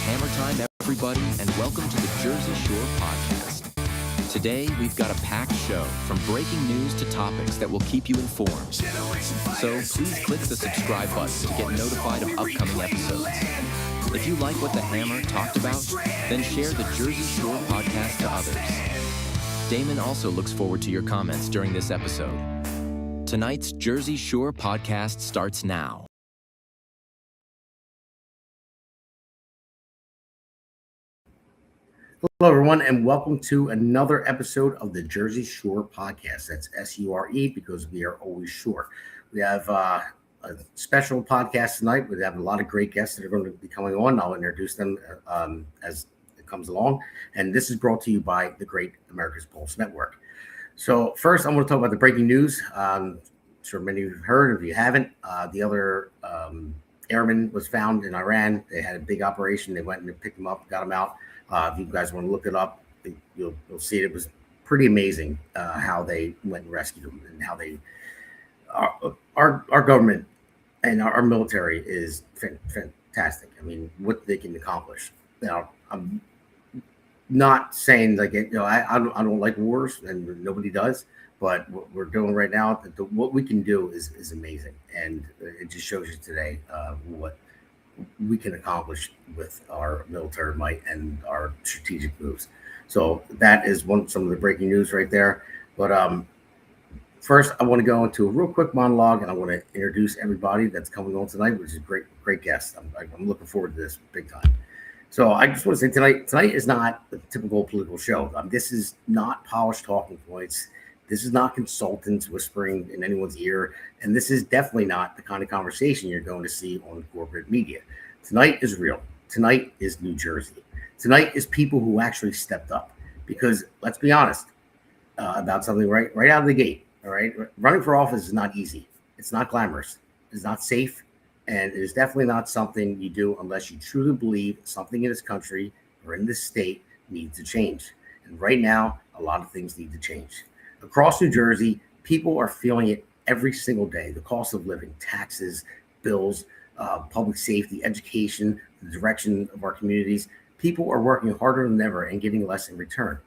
Hammer time, everybody, and welcome to the Jersey Shore Podcast. Today, we've got a packed show from breaking news to topics that will keep you informed. So please click the subscribe button to get notified of upcoming episodes. If you like what the Hammer talked about, then share the Jersey Shore Podcast to others. Damon also looks forward to your comments during this episode. Tonight's Jersey Shore Podcast starts now. Hello, everyone, and welcome to another episode of the Jersey Shore Podcast. That's S-U-R-E because we are always shore. We have a special podcast tonight. We have a lot of great guests that are going to be coming on. I'll introduce them as it comes along. And this is brought to you by the great America's Pulse Network. So first, I'm going to talk about the breaking news. I'm sure many of you have heard. If you haven't, the other airman was found in Iran. They had a big operation. They went and picked him up, got him out. If you guys want to look it up, you'll see it. It was pretty amazing how they went and rescued him, and how they our government and our military is fantastic. I mean, what they can accomplish. Now, I'm not saying like I don't like wars, and nobody does. But what we're doing right now, what we can do is amazing, and it just shows you today what we can accomplish with our military might and our strategic moves. So that is some of the breaking news right there. But first, I want to go into a real quick monologue, and I want to introduce everybody that's coming on tonight, which is great guests. I'm looking forward to this big time. So I just want to say tonight is not a typical political show. This is not polished talking points. This is not consultants whispering in anyone's ear, and this is definitely not the kind of conversation you're going to see on corporate media. Tonight is real. Tonight is New Jersey. Tonight is people who actually stepped up, because let's be honest about something right out of the gate. All right, running for office is not easy. It's not glamorous. It's not safe, and it is definitely not something you do unless you truly believe something in this country or in this state needs to change. And right now, a lot of things need to change. Across New Jersey, people are feeling it every single day. The cost of living, taxes, bills, public safety, education, the direction of our communities. People are working harder than ever and getting less in return.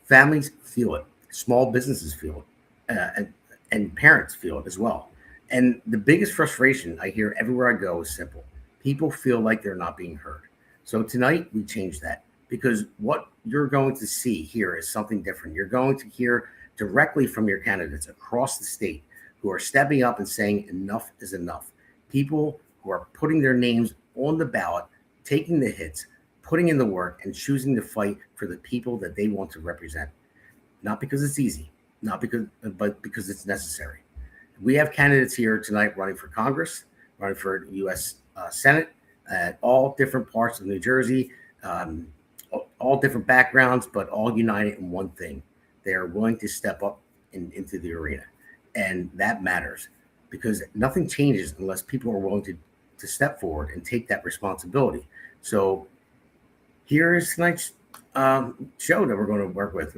Families feel it. Small businesses feel it. And parents feel it as well. And the biggest frustration I hear everywhere I go is simple. People feel like they're not being heard. So tonight, we change that, because what you're going to see here is something different. You're going to hear directly from your candidates across the state who are stepping up and saying enough is enough. People who are putting their names on the ballot, taking the hits, putting in the work, and choosing to fight for the people that they want to represent. Not because it's easy, but because it's necessary. We have candidates here tonight running for Congress, running for U.S. Senate, at all different parts of New Jersey, all different backgrounds, but all united in one thing. They are willing to step up into the arena. And that matters, because nothing changes unless people are willing to step forward and take that responsibility. So here is tonight's show that we're going to work with.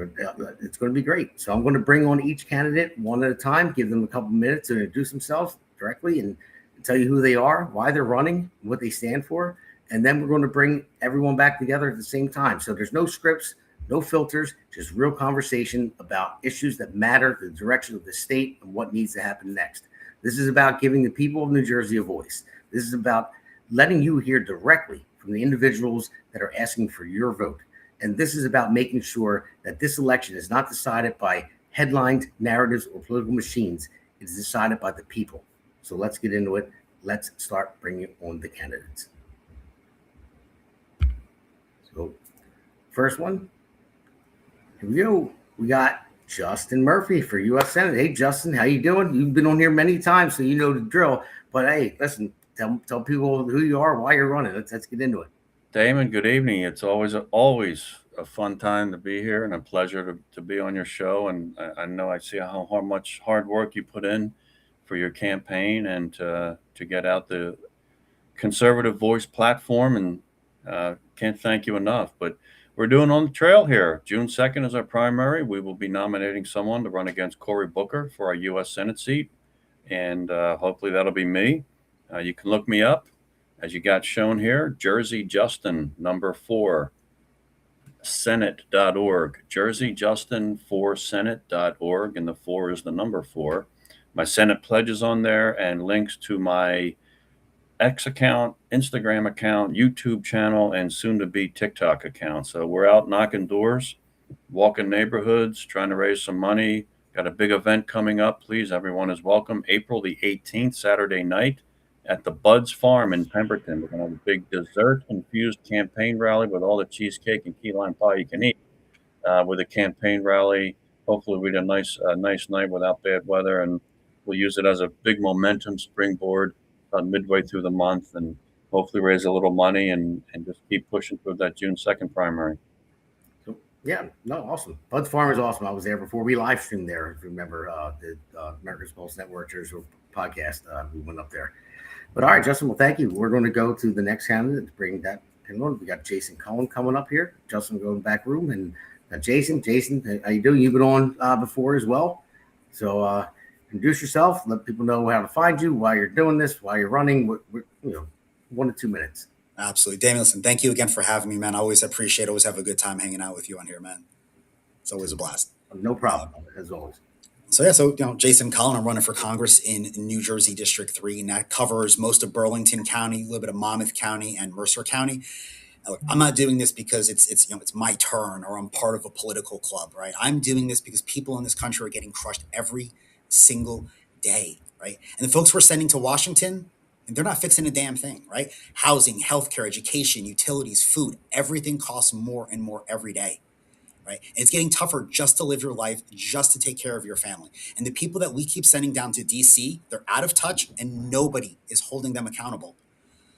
It's going to be great. So I'm going to bring on each candidate one at a time, give them a couple minutes to introduce themselves directly and tell you who they are, why they're running, what they stand for. And then we're going to bring everyone back together at the same time. So there's no scripts, no filters, just real conversation about issues that matter to the direction of the state and what needs to happen next. This is about giving the people of New Jersey a voice. This is about letting you hear directly from the individuals that are asking for your vote. And this is about making sure that this election is not decided by headlines, narratives, or political machines. It is decided by the people. So let's get into it. Let's start bringing on the candidates. So first one. Here we go. We got Justin Murphy for U.S. Senate. Hey, Justin, how you doing? You've been on here many times, so you know the drill. But hey, listen, tell people who you are, why you're running. Let's get into it. Damon, good evening. It's always a fun time to be here, and a pleasure to be on your show. And I know I see how much hard work you put in for your campaign and to get out the conservative voice platform. And can't thank you enough. But we're doing on the trail here. June 2nd is our primary. We will be nominating someone to run against Cory Booker for our U.S. Senate seat, and hopefully that'll be me. You can look me up as you got shown here, Jersey Justin, number 4, Senate.org, Jersey Justin 4 Senate.org, and the 4 is the number 4. My Senate pledge is on there, and links to my X account, Instagram account, YouTube channel, and soon to be TikTok account. So we're out knocking doors, walking neighborhoods, trying to raise some money. Got a big event coming up. Please, everyone is welcome. April the 18th, Saturday night at the Buds Farm in Pemberton. We're going to have a big dessert-infused campaign rally with all the cheesecake and key lime pie you can eat with a campaign rally. Hopefully we had a nice night without bad weather, and we'll use it as a big momentum springboard midway through the month, and hopefully raise a little money and just keep pushing through that June 2nd primary. So, yeah, no, awesome. Buds Farm is awesome. I was there before we live streamed there. If you remember the America's Pulse Network Jersey podcast, we went up there. But all right, Justin, well, thank you. We're going to go to the next candidate to bring that on. We got Jason Cullen coming up here. Justin, go in the back room, and Jason, how you doing? You've been on before as well. So introduce yourself, let people know how to find you, why you're doing this, why you're running, 1 to 2 minutes. Absolutely. Damon, listen, thank you again for having me, man. I always appreciate it. Always have a good time hanging out with you on here, man. It's always a blast. No problem, as always. So Jason Cullen, I'm running for Congress in New Jersey District 3, and that covers most of Burlington County, a little bit of Monmouth County and Mercer County. Look, I'm not doing this because it's my turn or I'm part of a political club, right? I'm doing this because people in this country are getting crushed every single day, right? And the folks we're sending to Washington, and they're not fixing a damn thing, right? Housing, healthcare, education, utilities, food, everything costs more and more every day, right? And it's getting tougher just to live your life, just to take care of your family. And the people that we keep sending down to DC, they're out of touch and nobody is holding them accountable.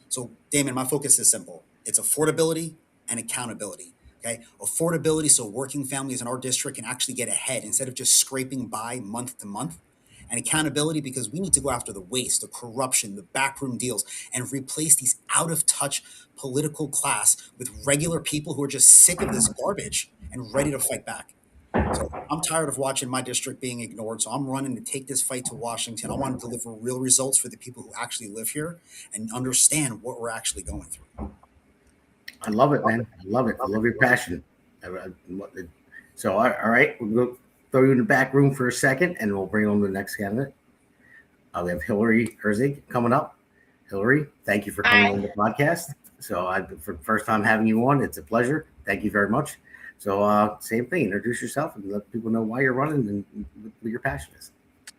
So, Damon, my focus is simple. It's affordability and accountability. Okay, affordability so working families in our district can actually get ahead instead of just scraping by month to month. And accountability because we need to go after the waste, the corruption, the backroom deals, and replace these out-of-touch political class with regular people who are just sick of this garbage and ready to fight back. So I'm tired of watching my district being ignored, so I'm running to take this fight to Washington. I want to deliver real results for the people who actually live here and understand what we're actually going through. I love it, man. I love it. I love your passion. So, all right, we'll throw you in the back room for a second, and we'll bring on the next candidate. We have Hillary Herzig coming up. Hillary, thank you for coming on the podcast. So, for the first time having you on, it's a pleasure. Thank you very much. So, same thing. Introduce yourself and let people know why you're running and what your passion is.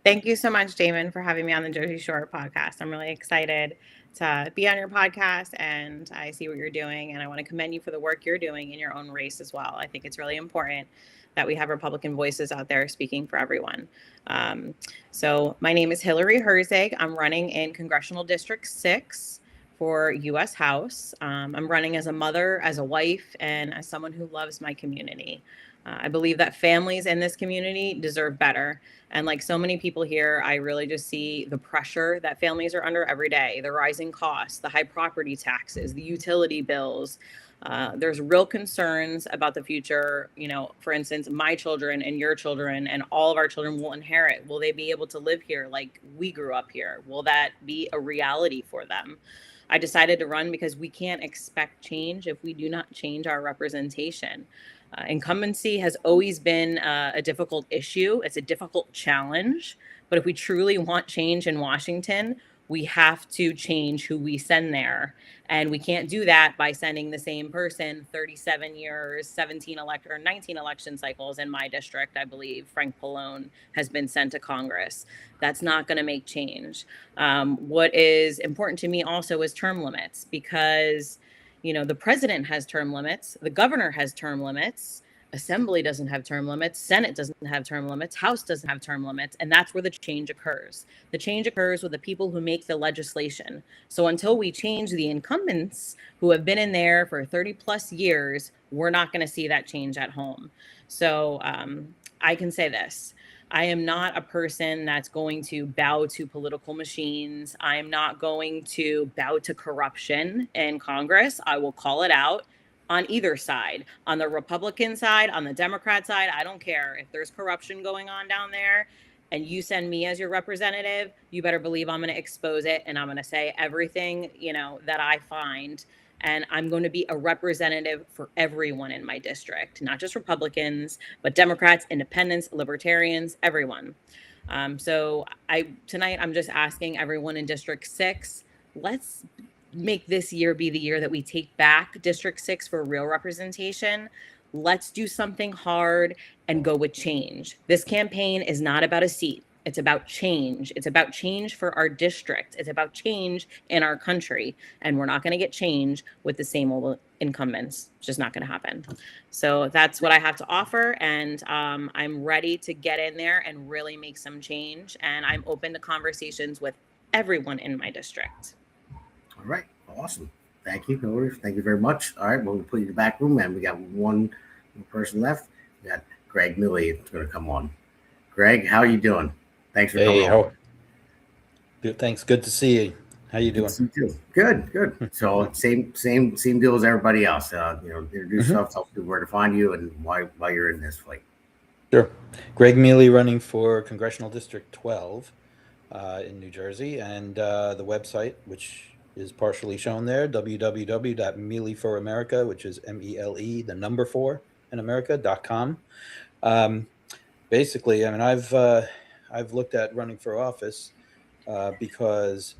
Thank you so much, Damon, for having me on the Jersey Shore podcast. I'm really excited to be on your podcast, and I see what you're doing, and I want to commend you for the work you're doing in your own race as well. I think it's really important that we have Republican voices out there speaking for everyone. So my name is Hillary Herzig. I'm running in Congressional District 6 for U.S. House. I'm running as a mother, as a wife, and as someone who loves my community. I believe that families in this community deserve better. And like so many people here, I really just see the pressure that families are under every day, the rising costs, the high property taxes, the utility bills. There's real concerns about the future. For instance, my children and your children and all of our children will inherit. Will they be able to live here like we grew up here? Will that be a reality for them? I decided to run because we can't expect change if we do not change our representation. Incumbency has always been a difficult issue. It's a difficult challenge. But if we truly want change in Washington, we have to change who we send there. And we can't do that by sending the same person 37 years, 19 election cycles in my district. I believe Frank Pallone has been sent to Congress. That's not going to make change. What is important to me also is term limits, because the president has term limits, the governor has term limits, Assembly doesn't have term limits, Senate doesn't have term limits, House doesn't have term limits, and that's where the change occurs. The change occurs with the people who make the legislation. So until we change the incumbents who have been in there for 30 plus years, we're not going to see that change at home. So I can say this. I am not a person that's going to bow to political machines. I am not going to bow to corruption in Congress. I will call it out on either side, on the Republican side, on the Democrat side. I don't care if there's corruption going on down there. and you send me as your representative, you better believe I'm going to expose it, and I'm going to say everything, that I find. And I'm going to be a representative for everyone in my district, not just Republicans, but Democrats, independents, libertarians, everyone. So tonight I'm just asking everyone in District 6, let's make this year be the year that we take back District 6 for real representation. Let's do something hard and go with change. This campaign is not about a seat. It's about change. It's about change for our district. It's about change in our country. And we're not going to get change with the same old incumbents. It's just not going to happen. So that's what I have to offer. And I'm ready to get in there and really make some change. And I'm open to conversations with everyone in my district. All right. Awesome. Thank you, Hillary. Thank you very much. All right. We'll put you in the back room, and we got one person left. We got GreggMele that's going to come on. Gregg, how are you doing? Thanks for coming on. Good. Thanks. Good to see you. How you doing? Good. So same deal as everybody else. Introduce yourself, tell people where to find you, and why you're in this fight. Sure. GreggMele, running for Congressional District 12 in New Jersey, and the website, which is partially shown there, www.mele4america, which is MELE, the number 4 in America.com. Basically, I mean, I've looked at running for office because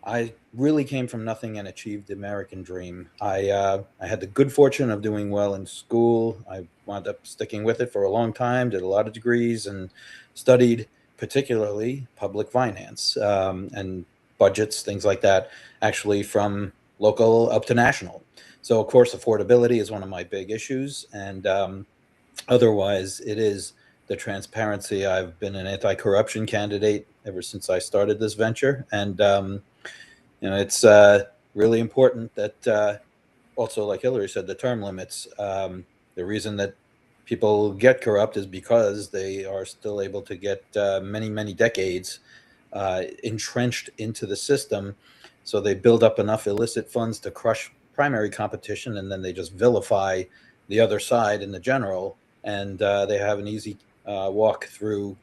I really came from nothing and achieved the American dream. I had the good fortune of doing well in school. I wound up sticking with it for a long time, did a lot of degrees, and studied particularly public finance and budgets, things like that, actually from local up to national. So, of course, affordability is one of my big issues. And otherwise, it is the transparency. I've been an anti-corruption candidate ever since I started this venture. And, it's really important that also, like Hillary said, the term limits. The reason that people get corrupt is because they are still able to get many, many decades entrenched into the system. So they build up enough illicit funds to crush primary competition, and then they just vilify the other side in the general, and they have an easy walk through,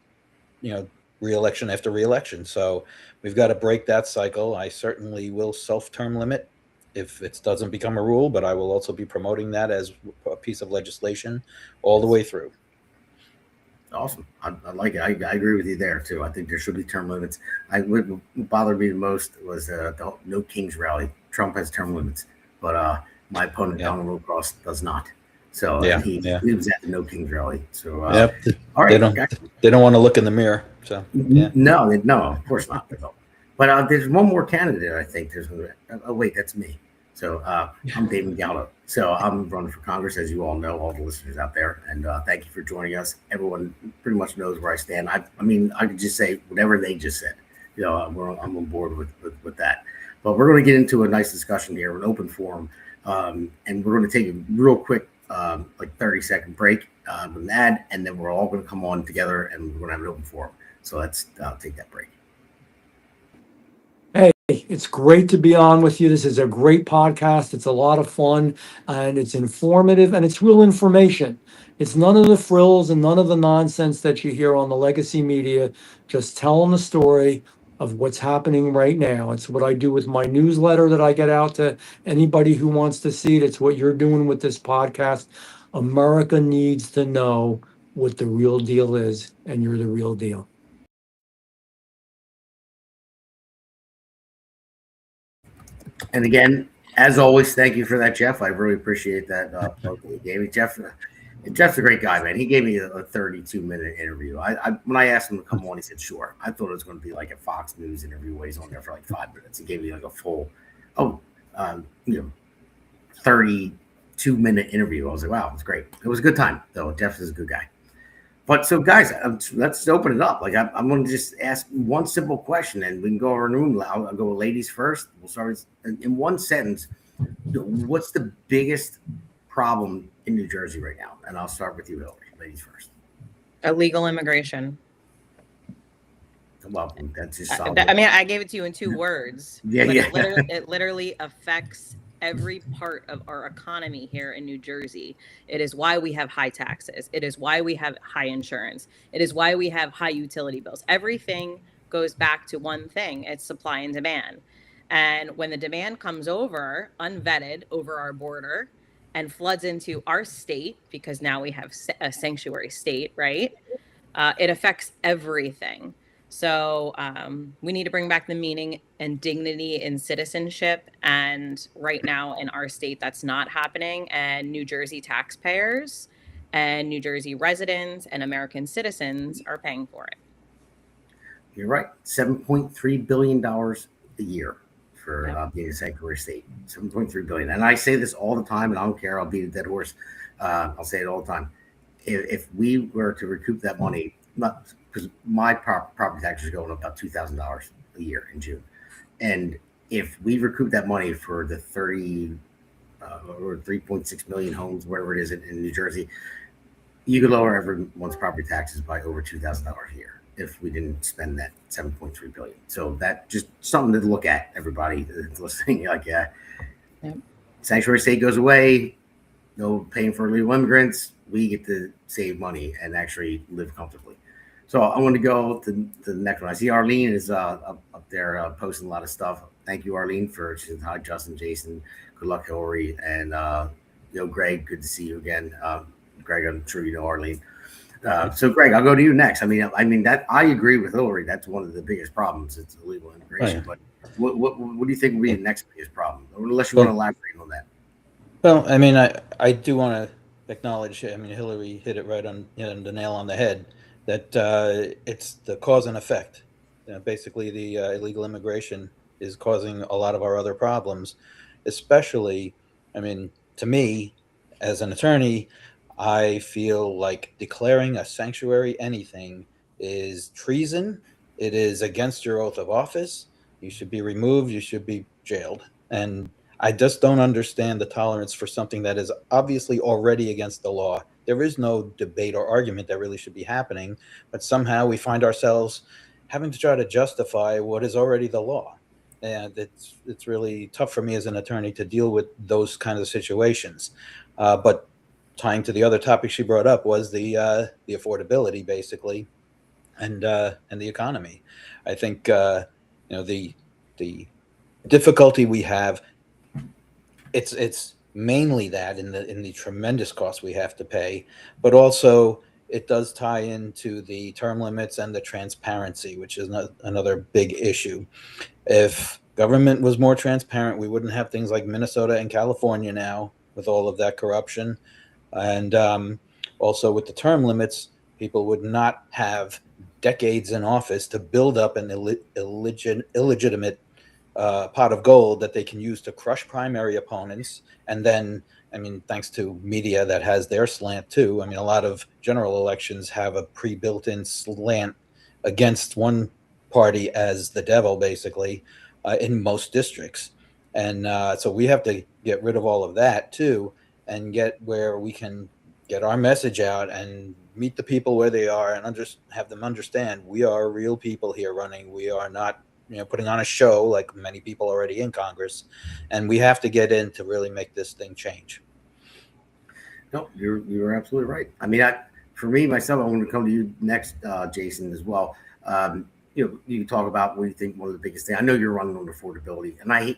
re-election after re-election. So we've got to break that cycle. I certainly will self-term limit if it doesn't become a rule, but I will also be promoting that as a piece of legislation all the way through. Awesome. I like it. I agree with you there too. I think there should be term limits. What bothered me the most was the No Kings rally. Trump has term limits, but my opponent Donald Rocross does not. So he was at the No Kings rally. So all right, they don't want to look in the mirror. So no, of course not. But there's one more candidate. I think there's. Oh wait, that's me. So I'm Damon Galdo. So I'm running for Congress, as you all know, all the listeners out there. And thank you for joining us. Everyone pretty much knows where I stand. I mean, I could just say whatever they just said. I'm on board with that. But we're going to get into a nice discussion here, an open forum. And we're going to take a real quick, 30-second break with an ad. And then we're all going to come on together and we're going to have an open forum. So let's take that break. Hey, it's great to be on with you. This is a great podcast. It's a lot of fun, and it's informative, and it's real information. It's none of the frills and none of the nonsense that you hear on the legacy media, just telling the story of what's happening right now. It's what I do with my newsletter that I get out to anybody who wants to see it. It's what you're doing with this podcast. America needs to know what the real deal is, and you're the real deal. And again, as always, thank you for that, Jeff. I really appreciate that plug that you gave me. Jeff's a great guy, man. He gave me a 32-minute interview. When I asked him to come on, he said, sure. I thought it was going to be like a Fox News interview where he's on there for like 5 minutes. He gave me like a full, 32-minute interview. I was like, wow, it was great. It was a good time, though. Jeff is a good guy. But so, guys, let's open it up. Like I'm going to just ask one simple question, and we can go over the room. I'll go with ladies first. We'll start in one sentence. What's the biggest problem in New Jersey right now? And I'll start with you, Hillary. Ladies first. Illegal immigration. Well, that's just solid. I mean, I gave it to you in 2 words. Yeah. It literally affects every part of our economy here in New Jersey. It is why we have high taxes. It is why we have high insurance. It is why we have high utility bills. Everything goes back to one thing. It's supply and demand. And when the demand comes over, unvetted, over our border and floods into our state, because now we have a sanctuary state, right? It affects everything. So we need to bring back the meaning and dignity in citizenship. And right now in our state, that's not happening. And New Jersey taxpayers and New Jersey residents and American citizens are paying for it. You're right. $7.3 billion a year for being a sanctuary state. $7.3 billion. And I say this all the time, and I don't care. I'll beat a dead horse. I'll say it all the time. If we were to recoup that money, not because my property taxes are going up about $2,000 a year in June, and if we recoup that money for the 30 or 3.6 million homes, wherever it is in New Jersey, you could lower everyone's property taxes by over $2,000 a year if we didn't spend that $7.3 billion. So that just something to look at. Everybody that's listening, like, sanctuary state goes away, no paying for illegal immigrants. We get to save money and actually live comfortably. So I want to go to the next one. I see Arlene is up there posting a lot of stuff. Thank you, Arlene, for hi, Justin, Jason. Good luck, Hillary, and Gregg. Good to see you again. Gregg, I'm sure you know Arlene. So Gregg, I'll go to you next. I mean that I agree with Hillary. That's one of the biggest problems. It's illegal immigration. Right. But what do you think will be the next biggest problem? Unless you want to elaborate on that. Well, I mean, I do want to acknowledge. I mean, Hillary hit it right on the nail on the head. That it's the cause and effect. Basically, the illegal immigration is causing a lot of our other problems, especially. I mean, to me, as an attorney, I feel like declaring a sanctuary anything is treason. It is against your oath of office. You should be removed. You should be jailed. And I just don't understand the tolerance for something that is obviously already against the law. There is no debate or argument that really should be happening, but somehow we find ourselves having to try to justify what is already the law. And it's really tough for me as an attorney to deal with those kinds of situations. But tying to the other topic she brought up was the affordability, basically, and the economy. I think the difficulty we have. It's mainly that in the tremendous cost we have to pay, but also it does tie into the term limits and the transparency, which is another big issue. If government was more transparent, we wouldn't have things like Minnesota and California now with all of that corruption. And also with the term limits, people would not have decades in office to build up an illegitimate pot of gold that they can use to crush primary opponents. And then, I mean, thanks to media that has their slant too. I mean, a lot of general elections have a pre-built-in slant against one party as the devil, basically, in most districts. And so we have to get rid of all of that too, and get where we can get our message out and meet the people where they are and have them understand we are real people here running. We are not putting on a show like many people already in Congress, and we have to get in to really make this thing change. No, you're absolutely right. I mean, for me, myself, I want to come to you next, Jason, as well. You talk about what you think one of the biggest things. I know you're running on affordability, and I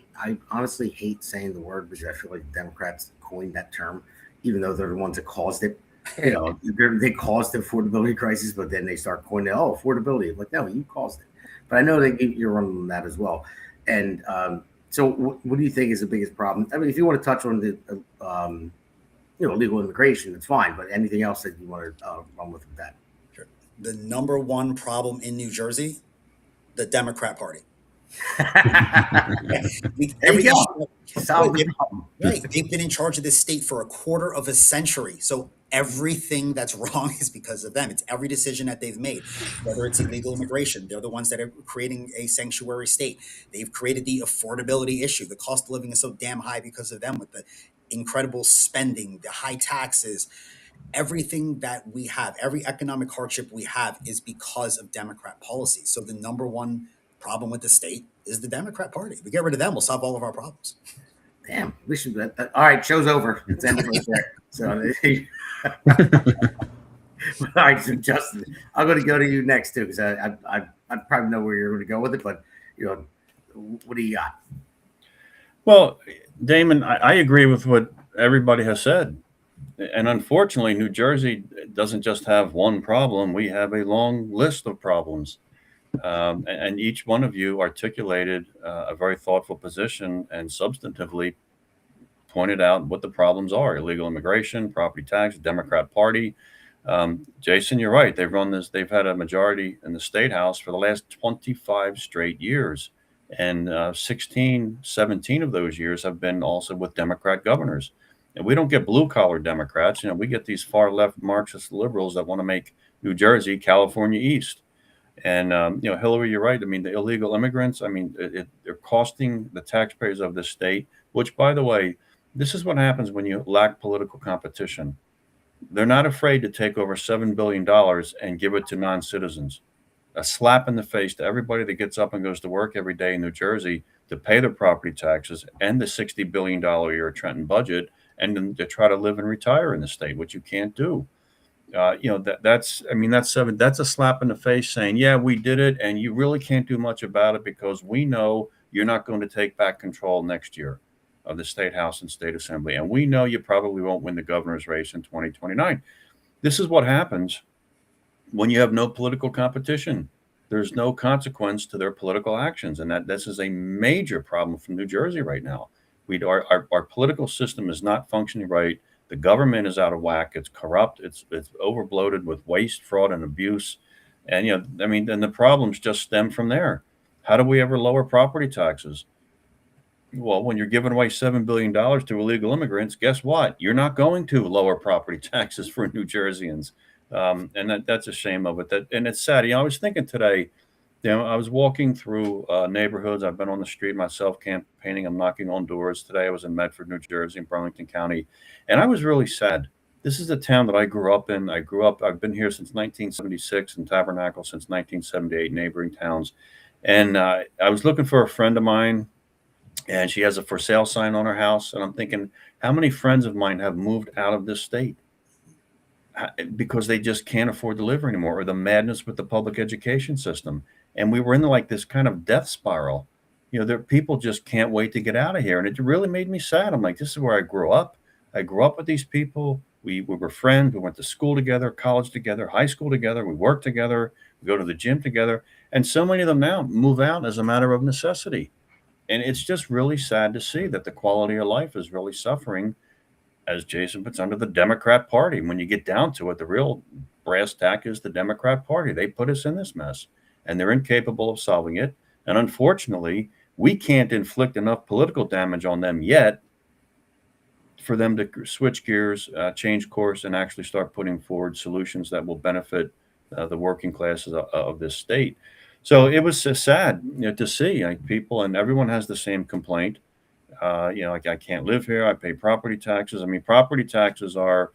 honestly hate saying the word because I feel like the Democrats coined that term, even though they're the ones that caused it. They caused the affordability crisis, but then they start coining it, affordability. I'm like, no, you caused it. But I know that you're running on that as well. And so what do you think is the biggest problem? I mean, if you want to touch on the legal immigration, it's fine. But anything else that you want to run with that? Sure. The number one problem in New Jersey, the Democrat Party. There we go. Solve the problem. Right. They've been in charge of this state for a quarter of a century. So everything that's wrong is because of them. It's every decision that they've made, whether it's illegal immigration. They're the ones that are creating a sanctuary state. They've created the affordability issue. The cost of living is so damn high because of them, with the incredible spending, the high taxes. Everything that we have, every economic hardship we have is because of Democrat policy. So the number one problem with the state is the Democrat Party. If we get rid of them, we'll solve all of our problems. Damn, we should. All right, show's over. It's ended right there. So, all right, so Justin, I'm going to go to you next too, because I probably know where you're going to go with it. But what do you got? Well, Damon, I agree with what everybody has said. And unfortunately, New Jersey doesn't just have one problem. We have a long list of problems. And each one of you articulated a very thoughtful position and substantively pointed out what the problems are: illegal immigration, property tax, Democrat Party. Jason, you're right. They've had a majority in the state house for the last 25 straight years. And 17 of those years have been also with Democrat governors. And we don't get blue collar Democrats. We get these far left Marxist liberals that want to make New Jersey California East. And, Hillary, you're right. I mean, the illegal immigrants, they're costing the taxpayers of this state, which, by the way, this is what happens when you lack political competition. They're not afraid to take over $7 billion and give it to non-citizens. A slap in the face to everybody that gets up and goes to work every day in New Jersey to pay their property taxes and the $60 billion a year Trenton budget, and then to try to live and retire in the state, which you can't do. That's a slap in the face saying, yeah, we did it, and you really can't do much about it because we know you're not going to take back control next year of the state house and state assembly, and we know you probably won't win the governor's race in 2029. This is what happens when you have no political competition. There's no consequence to their political actions, and this is a major problem for New Jersey right now. Our political system is not functioning right. The government is out of whack. It's corrupt. It's overbloated with waste, fraud, and abuse. And and the problems just stem from there. How do we ever lower property taxes? Well, when you're giving away $7 billion to illegal immigrants, guess what? You're not going to lower property taxes for New Jerseyans. And that's a shame of it. And it's sad. I was thinking today, I was walking through neighborhoods. I've been on the street myself campaigning. I'm knocking on doors. Today I was in Medford, New Jersey, in Burlington County. And I was really sad. This is the town that I grew up in. I've been here since 1976 and Tabernacle since 1978, neighboring towns. And I was looking for a friend of mine, and she has a for sale sign on her house. And I'm thinking, how many friends of mine have moved out of this state because they just can't afford to live anymore, or the madness with the public education system? And we were in like this kind of death spiral. People just can't wait to get out of here. And it really made me sad. I'm like, this is where I grew up. I grew up with these people. We were friends. We went to school together, college together, high school together. We worked together. We go to the gym together. And so many of them now move out as a matter of necessity. And it's just really sad to see that the quality of life is really suffering, as Jason puts, under the Democrat Party. When you get down to it, the real brass tack is the Democrat Party. They put us in this mess, and they're incapable of solving it. And unfortunately, we can't inflict enough political damage on them yet for them to switch gears, change course, and actually start putting forward solutions that will benefit the working classes of this state. So it was sad to see people, and everyone has the same complaint. I can't live here. I pay property taxes. Property taxes are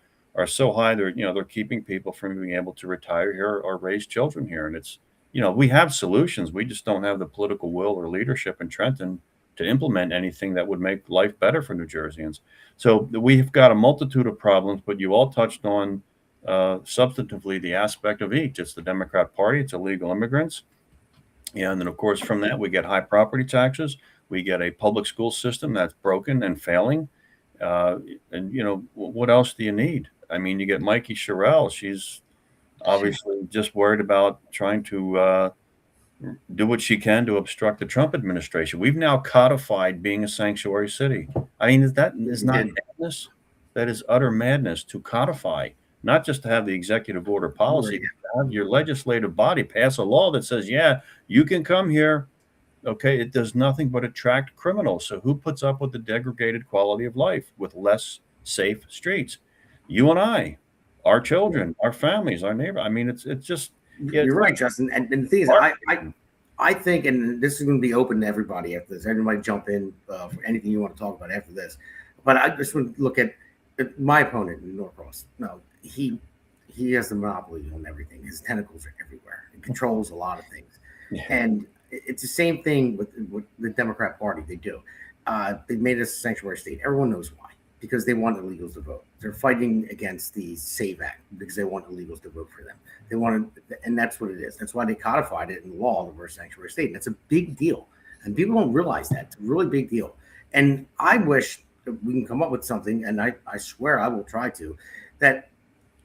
so high. They're keeping people from being able to retire here or raise children here. And it's, we have solutions. We just don't have the political will or leadership in Trenton to implement anything that would make life better for New Jerseyans. So we've got a multitude of problems, but you all touched on substantively the aspect of each. It's the Democrat Party. It's illegal immigrants. And then, of course, from that, we get high property taxes. We get a public school system that's broken and failing. What else do you need? You get Mikey Sherrill. She's obviously just worried about trying to do what she can to obstruct the Trump administration. We've now codified being a sanctuary city. That is not madness. That is utter madness to codify, not just to have the executive order policy, but to have your legislative body pass a law that says, yeah, you can come here. Okay, it does nothing but attract criminals. So who puts up with the degraded quality of life with less safe streets? You and I, our children, our families, our neighbor. It's just. You're right, Justin. And the thing is, I think, and this is going to be open to everybody after this. Everybody jump in for anything you want to talk about after this. But I just want to look at my opponent in Norcross. No, he has the monopoly on everything. His tentacles are everywhere. He controls a lot of things. Yeah. And it's the same thing with the Democrat Party. They do. they made us a sanctuary state. Everyone knows why. Because they want illegals to vote. They're fighting against the SAVE Act because they want illegals to vote for them. They want to, and that's what it is. That's why they codified it in law that we're a sanctuary state. And that's a big deal. And people don't realize that. It's a really big deal. And I wish that we can come up with something, and I swear I will try to, that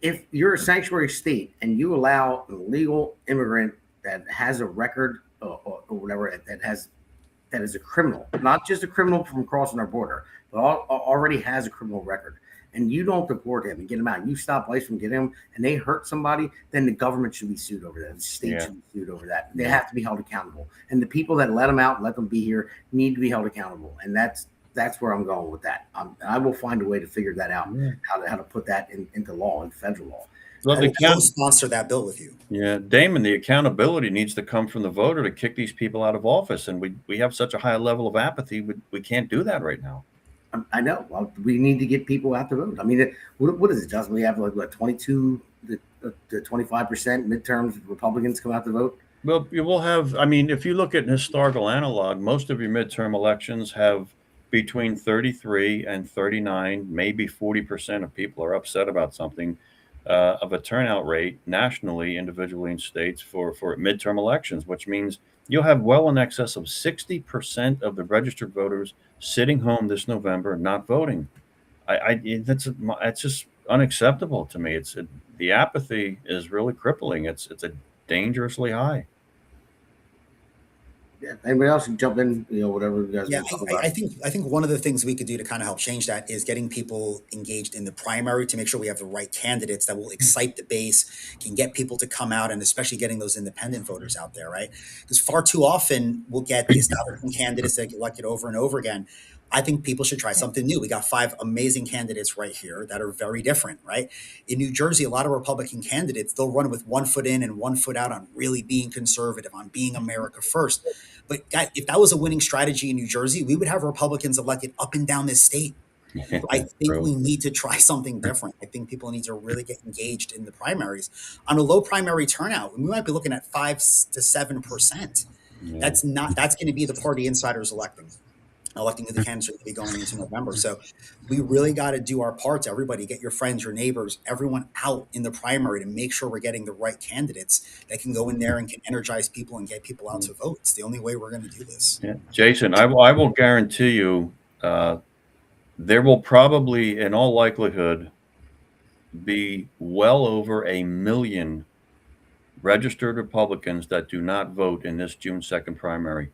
if you're a sanctuary state and you allow an illegal immigrant that has a record or whatever, that is a criminal, not just a criminal from crossing our border, but already has a criminal record, and you don't deport him and get him out, you stop ICE from getting him, and they hurt somebody, then the government should be sued over that. The state should be sued over that. They have to be held accountable. And the people that let them out and let them be here need to be held accountable. And that's where I'm going with that. I will find a way to figure that out, how to put that into law, in federal law. Well, I will sponsor that bill with you. Yeah, Damon, the accountability needs to come from the voter to kick these people out of office. And we have such a high level of apathy, we can't do that right now. I know. Well, we need to get people out to vote. I mean, what is it, Justin? We have like what, 22 to 25% midterms Republicans come out to vote? Well, you will have, I mean, if you look at an historical analog, most of your midterm elections have between 33 and 39, maybe 40% of people are upset about something of a turnout rate nationally, individually in states for midterm elections, which means you'll have well in excess of 60% of the registered voters sitting home this November not voting. That's just unacceptable to me. The apathy is really crippling. It's a dangerously high. Yeah. Anybody else can jump in? Whatever you guys. Yeah, I think one of the things we could do to kind of help change that is getting people engaged in the primary to make sure we have the right candidates that will excite the base, can get people to come out, and especially getting those independent voters out there, right? Because far too often we'll get the establishment candidates that get elected over and over again. I think people should try something new. We got 5 amazing candidates right here that are very different, right? In New Jersey, a lot of Republican candidates, they'll run with 1 foot in and 1 foot out on really being conservative, on being America first. But if that was a winning strategy in New Jersey, we would have Republicans elected up and down this state. So I think we need to try something different. I think people need to really get engaged in the primaries. On a low primary turnout, we might be looking at 5 to 7%. That's going to be the party insiders electing who the candidates are going to be going into November. So we really got to do our parts. Everybody, get your friends, your neighbors, everyone out in the primary to make sure we're getting the right candidates that can go in there and can energize people and get people out to vote. It's the only way we're going to do this. Yeah. Jason, I will guarantee you there will probably, in all likelihood, be well over 1 million registered Republicans that do not vote in this June 2nd primary.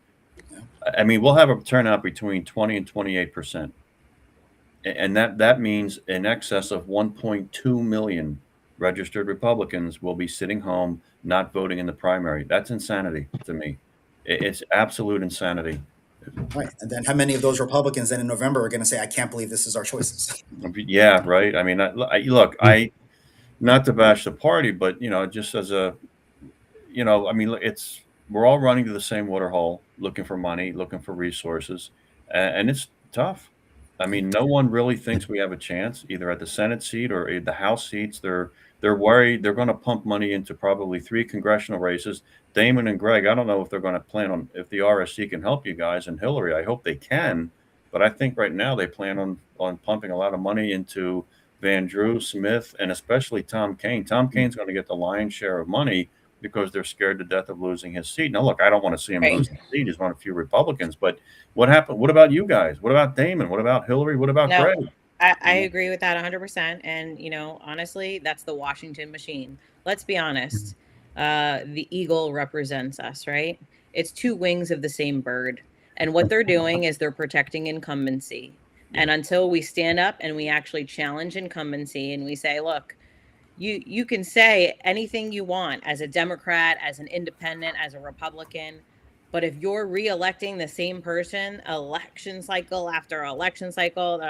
I mean, we'll have a turnout between 20 and 28%. And that means in excess of 1.2 million registered Republicans will be sitting home, not voting in the primary. That's insanity to me. It's absolute insanity. Right. And then how many of those Republicans then in November are going to say, I can't believe this is our choices? Yeah, right. I mean, look, not to bash the party, but, just as a, I mean, we're all running to the same water hole, looking for money, looking for resources, and it's tough. I mean, no one really thinks we have a chance, either at the Senate seat or the House seats. They're worried. They're going to pump money into probably 3 congressional races. Damon and Gregg, I don't know if they're going to plan on, if the RSC can help you guys, and Hillary, I hope they can. But I think right now they plan on pumping a lot of money into Van Drew, Smith, and especially Tom Kean. Tom Kane's going to get the lion's share of money because they're scared to death of losing his seat. Now, look, I don't want to see him lose his seat. He's one of few Republicans. But what happened? What about you guys? What about Damon? What about Hillary? What about Gregg? I agree with that 100%. And, honestly, that's the Washington machine. Let's be honest. The eagle represents us, right? It's 2 wings of the same bird. And what they're doing is they're protecting incumbency. And until we stand up and we actually challenge incumbency and we say, look, you can say anything you want as a Democrat, as an independent, as a Republican. But if you're reelecting the same person election cycle after election cycle,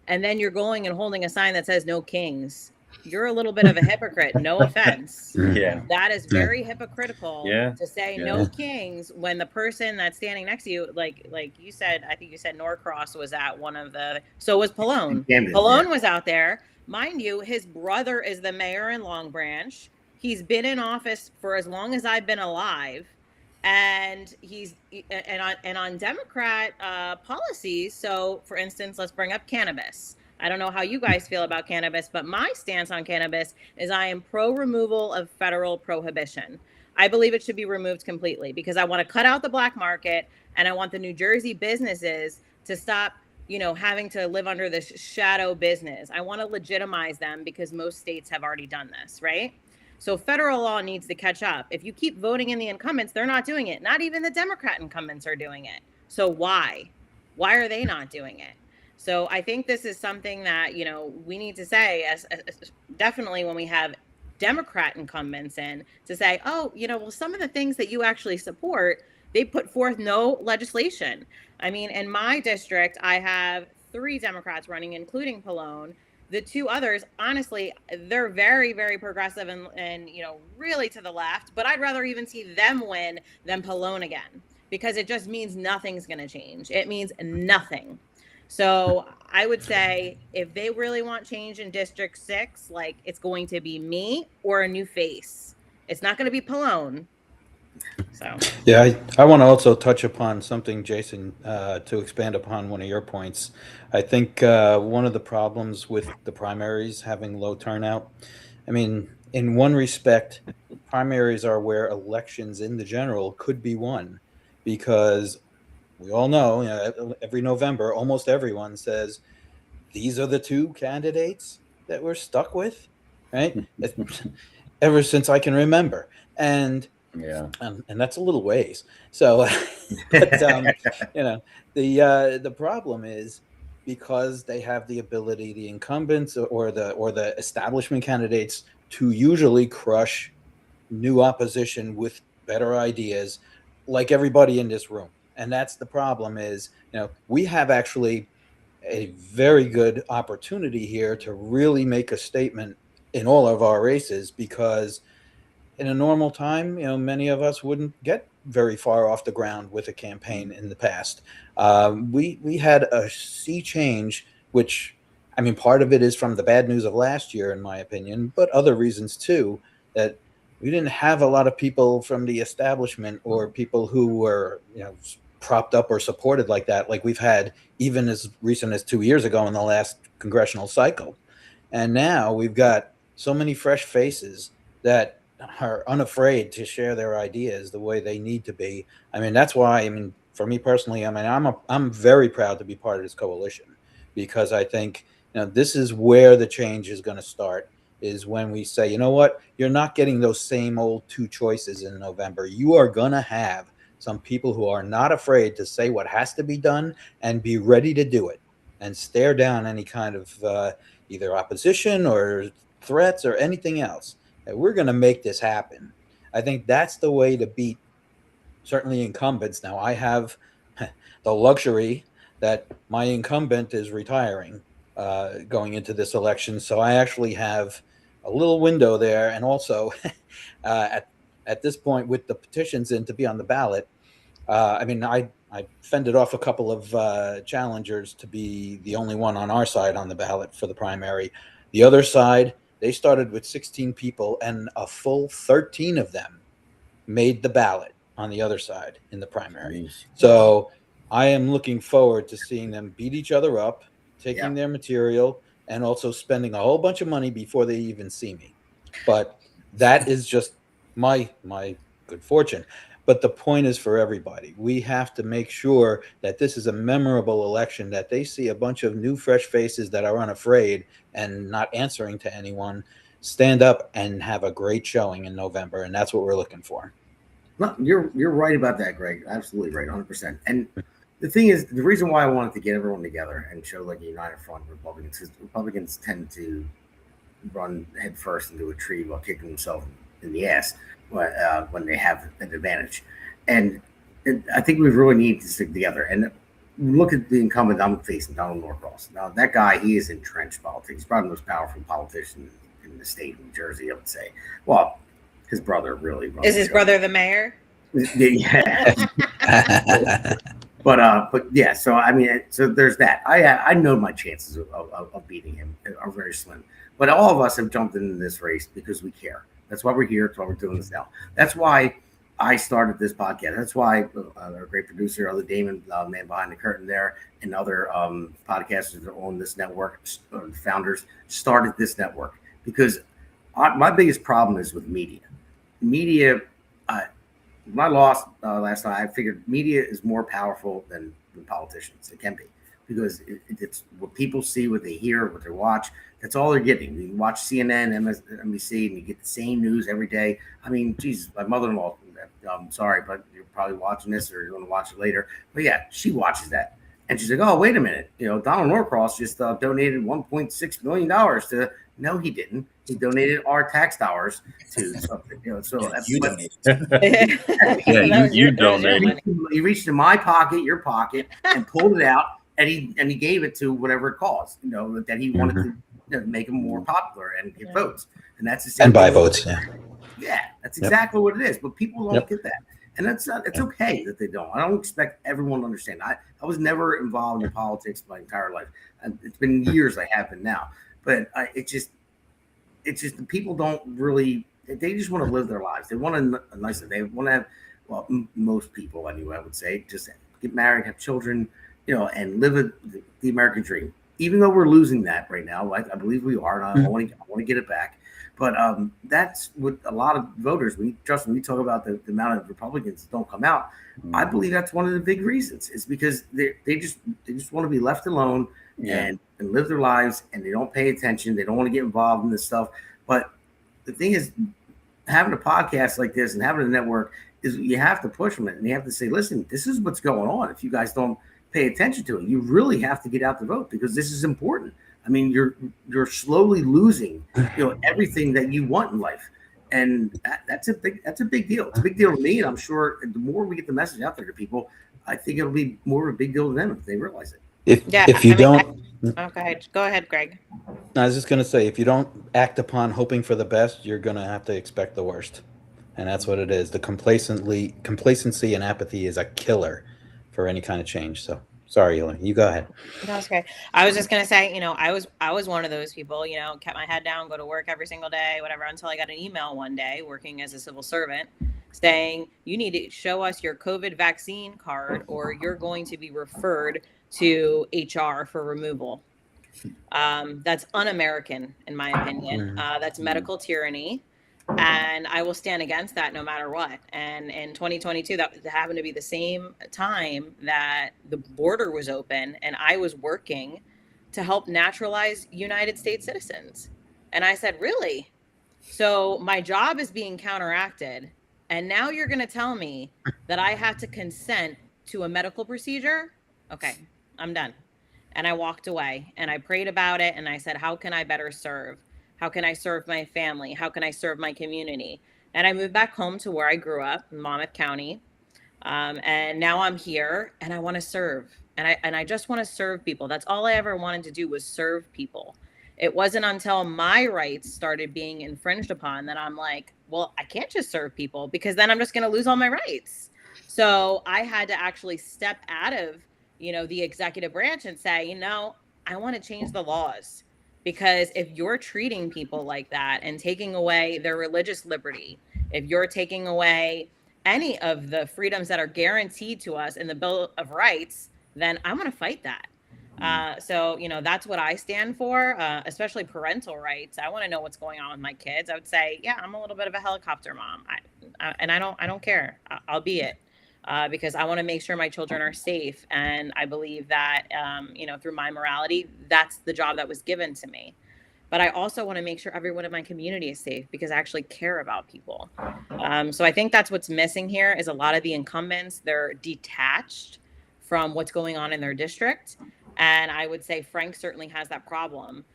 and then you're going and holding a sign that says no kings, you're a little bit of a hypocrite. No offense. Yeah. That is very hypocritical to say no kings when the person that's standing next to you, like you said, I think you said Norcross was at one of the, so was Pallone. Pallone was out there. Mind you, his brother is the mayor in Long Branch. He's been in office for as long as I've been alive. and on Democrat policies. So, for instance, let's bring up cannabis. I don't know how you guys feel about cannabis, but my stance on cannabis is I am pro removal of federal prohibition. I believe it should be removed completely because I want to cut out the black market, and I want the New Jersey businesses to stop, having to live under this shadow business. I want to legitimize them because most states have already done this, right? So federal law needs to catch up. If you keep voting in the incumbents, they're not doing it. Not even the Democrat incumbents are doing it. So why? Why are they not doing it? So I think this is something that, we need to say, as definitely when we have Democrat incumbents in, to say, oh, well, some of the things that you actually support, they put forth no legislation. I mean, in my district, I have 3 Democrats running, including Pallone. The 2 others, honestly, they're very, very progressive and really to the left. But I'd rather even see them win than Pallone again, because it just means nothing's going to change. It means nothing. So I would say if they really want change in District 6, like, it's going to be me or a new face. It's not going to be Pallone. So yeah, I want to also touch upon something, Jason, to expand upon one of your points. I think one of the problems with the primaries having low turnout, I mean, in one respect, primaries are where elections in the general could be won, because we all know, every November, almost everyone says, these are the 2 candidates that we're stuck with, right? Ever since I can remember. And Yeah. and that's a little ways. So, but the problem is, because they have the ability, the incumbents or the establishment candidates, to usually crush new opposition with better ideas, like everybody in this room. And that's the problem is, we have actually a very good opportunity here to really make a statement in all of our races, because in a normal time, many of us wouldn't get very far off the ground with a campaign in the past. We had a sea change, which, I mean, part of it is from the bad news of last year, in my opinion, but other reasons too, that we didn't have a lot of people from the establishment or people who were, propped up or supported like that, like we've had even as recent as 2 years ago in the last congressional cycle. And now we've got so many fresh faces that are unafraid to share their ideas the way they need to be. I mean, that's why, for me personally, I'm very proud to be part of this coalition, because I think, this is where the change is going to start, is when we say, you know what, you're not getting those same old 2 choices in November. You are going to have some people who are not afraid to say what has to be done and be ready to do it and stare down any kind of either opposition or threats or anything else. And we're going to make this happen. I think that's the way to beat certainly incumbents. Now, I have the luxury that my incumbent is retiring going into this election. So I actually have a little window there. And also at this point, with the petitions in to be on the ballot, I fended off a couple of challengers to be the only one on our side on the ballot for the primary. The other side, they started with 16 people, and a full 13 of them made the ballot on the other side in the primary. So I am looking forward to seeing them beat each other up, taking their material, and also spending a whole bunch of money before they even see me. But that is just my good fortune. But the point is, for everybody, we have to make sure that this is a memorable election, that they see a bunch of new, fresh faces that are unafraid and not answering to anyone stand up and have a great showing in November. And that's what we're looking for. No, you're right about that, Gregg. Absolutely right, 100%. And the thing is, the reason why I wanted to get everyone together and show like a united front of Republicans, because Republicans tend to run head first into a tree while kicking themselves in the ass when they have an advantage. And I think we really need to stick together. And look at the incumbent I'm facing, Donald Norcross. Now, that guy, he is entrenched politics. He's probably the most powerful politician in the state of New Jersey, I would say. Well, his brother really runs. Is his brother the mayor? Yeah. But yeah, so so there's that. I know my chances of beating him are very slim. But all of us have jumped into this race because we care. That's why we're here. That's why we're doing this now. That's why I started this podcast. That's why our great producer, other Damon, man behind the curtain there, and other podcasters that own this network, founders, started this network because my biggest problem is with media. Media, when I lost last night, I figured media is more powerful than politicians. It can be because it's what people see, what they hear, what they watch. That's all they're getting. You watch CNN, MSNBC, and you get the same news every day. I mean, geez, my mother-in-law, I'm sorry, but you're probably watching this or you're going to watch it later. But yeah, she watches that. And she's like, oh, wait a minute. Donald Norcross just donated $1.6 million to, no, he didn't. He donated our tax dollars to something. So You donated. Yeah, you donated. He reached in my pocket, your pocket, and pulled it out, and he gave it to whatever it costs. That he wanted to make him more popular and get votes, and that's the same. And buy votes. Yeah, that's exactly what it is. But people don't get that, and it's okay that they don't. I don't expect everyone to understand. I was never involved in politics my entire life. It's been years I have been now, but it's just the people don't really. They just want to live their lives. They want a nice. They want to have. Well, most people anyway, I would say, just get married, have children, and live the American dream. Even though we're losing that right now, I believe we are, and I want to get it back. But that's what a lot of voters. We talk about the amount of Republicans that don't come out. I believe that's one of the big reasons. It's because they just want to be left alone and live their lives, and they don't pay attention. They don't want to get involved in this stuff. But the thing is, having a podcast like this and having a network is you have to push them, and you have to say, listen, this is what's going on. If you guys don't pay attention to it, you really have to get out the vote because this is important. I mean, you're slowly losing, everything that you want in life, and that's a big deal. It's a big deal to me, and I'm sure the more we get the message out there to people, I think it'll be more of a big deal to them if they realize it. If you don't, go ahead, Gregg. I was just going to say, if you don't act upon hoping for the best, you're going to have to expect the worst, and that's what it is. The complacency and apathy is a killer for any kind of change. So. Sorry, Elaine, you go ahead. That's okay. I was just going to say, I was one of those people, kept my head down, go to work every single day, whatever, until I got an email one day working as a civil servant saying, you need to show us your COVID vaccine card or you're going to be referred to HR for removal. That's un-American, in my opinion. That's medical tyranny. And I will stand against that no matter what. And in 2022, that happened to be the same time that the border was open and I was working to help naturalize United States citizens. And I said, really? So my job is being counteracted. And now you're going to tell me that I have to consent to a medical procedure? Okay, I'm done. And I walked away and I prayed about it. And I said, how can I better serve? How can I serve my family? How can I serve my community? And I moved back home to where I grew up in Monmouth County. And now I'm here and I want to serve. And I just want to serve people. That's all I ever wanted to do was serve people. It wasn't until my rights started being infringed upon that I'm like, well, I can't just serve people because then I'm just going to lose all my rights. So I had to actually step out of, the executive branch and say, I want to change the laws. Because if you're treating people like that and taking away their religious liberty, if you're taking away any of the freedoms that are guaranteed to us in the Bill of Rights, then I'm going to fight that. So, that's what I stand for, especially parental rights. I want to know what's going on with my kids. I would say, yeah, I'm a little bit of a helicopter mom. I don't care. I'll be it. Because I want to make sure my children are safe. And I believe that, through my morality, that's the job that was given to me. But I also want to make sure everyone in my community is safe because I actually care about people. So I think that's what's missing here is a lot of the incumbents, they're detached from what's going on in their district. And I would say Frank certainly has that problem.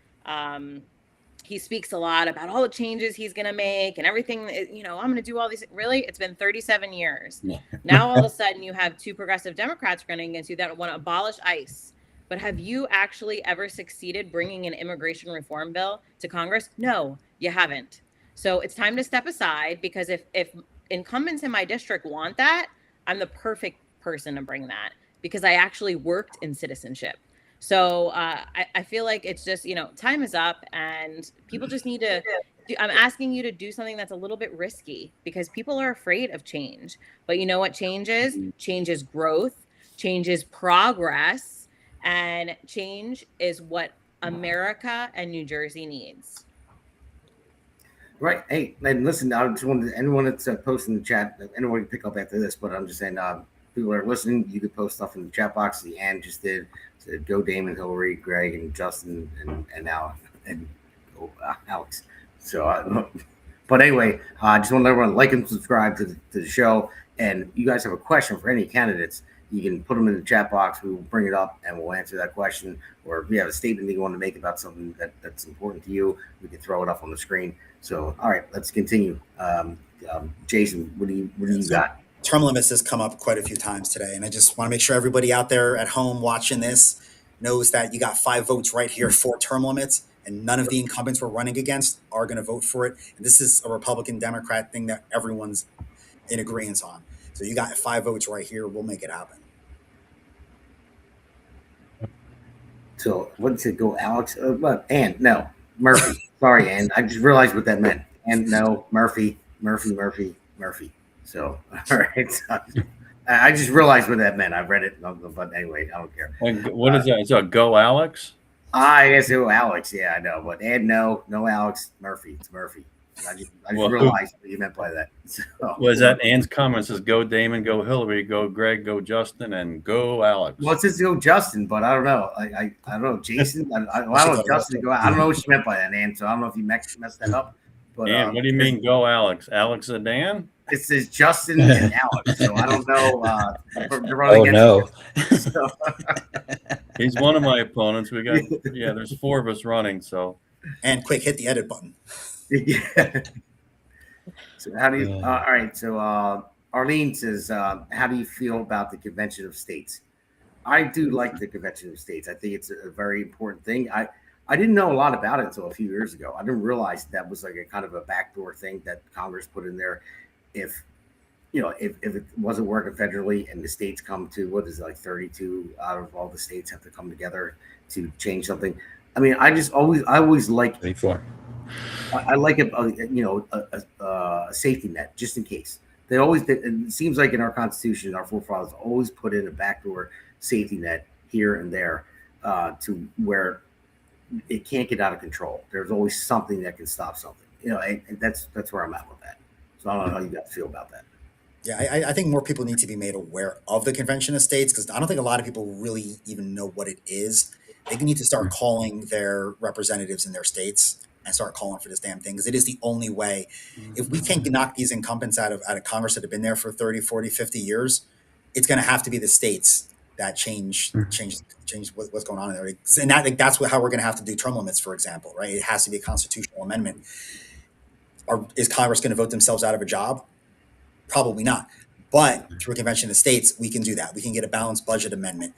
He speaks a lot about all the changes he's going to make and everything, I'm going to do all these. Really, it's been 37 years. Yeah. Now, all of a sudden, you have two progressive Democrats running against you that want to abolish ICE. But have you actually ever succeeded bringing an immigration reform bill to Congress? No, you haven't. So it's time to step aside because if incumbents in my district want that, I'm the perfect person to bring that because I actually worked in citizenship. So I feel like it's just, time is up and people just need to I'm asking you to do something that's a little bit risky because people are afraid of change. But you know what change is? Change is growth, change is progress, and change is what America and New Jersey needs. Right. Hey, and listen, I just wanted anyone that's posting in the chat, anyone can pick up after this, but I'm just saying, people are listening, you could post stuff in the chat box. The Ann just did. Said, go Damon, Hillary, Gregg, and Justin, and Alex, and Alex. So, but anyway, I just want everyone to like and subscribe to the show. And you guys have a question for any candidates, you can put them in the chat box. We will bring it up and we'll answer that question. Or if you have a statement that you want to make about something that's important to you, we can throw it up on the screen. So, all right, let's continue. Jason, what do you got? Term limits has come up quite a few times today, and I just want to make sure everybody out there at home watching this knows that you got 5 votes right here for term limits, and none of the incumbents we're running against are going to vote for it. And this is a Republican-Democrat thing that everyone's in agreement on. So you got 5 votes right here. We'll make it happen. So what did it go, Alex? Ann, no, Murphy. Sorry, Ann. I just realized what that meant. And no, Murphy. So, all right. So, I just realized what that meant. I read it, but anyway, I don't care. And what is that? Is that go Alex? I guess go Alex. Yeah, I know. But Ann, no Alex. Murphy. It's Murphy. I just realized what you meant by that. So, Was that Ann's comment says go Damon, go Hillary, go Gregg, go Justin, and go Alex? Well, it says go Justin, but I don't know. I don't know. Jason, I don't know Justin. Go. I don't know what she meant by that, Ann. So I don't know if you messed that up. But Ann, what do you mean go Alex? Alex and Dan? It says Justin and Alex, so I don't know. Oh no! So. He's one of my opponents. We got there's 4 of us running. So and quick, hit the edit button. Yeah. So how do you? All right. So Arlene says, how do you feel about the Convention of States? I do like the Convention of States. I think it's a very important thing. I didn't know a lot about it until a few years ago. I didn't realize that was like a kind of a backdoor thing that Congress put in there. If it wasn't working federally and the states come to, what is it, like 32 out of all the states have to come together to change something. I mean, I always like 34. I like a safety net just in case. They always did. It seems like in our Constitution, our forefathers always put in a backdoor safety net here and there to where it can't get out of control. There's always something that can stop something. And that's where I'm at with that. So I don't know how you guys feel about that. Yeah, I think more people need to be made aware of the Convention of States because I don't think a lot of people really even know what it is. They need to start calling their representatives in their states and start calling for this damn thing because it is the only way. If we can't knock these incumbents out of Congress that have been there for 30, 40, 50 years, it's going to have to be the states that change what's going on in there. And that's how we're going to have to do term limits, for example, right? It has to be a constitutional amendment. Is Congress going to vote themselves out of a job? Probably not. But through a Convention of States, we can do that. We can get a balanced budget amendment.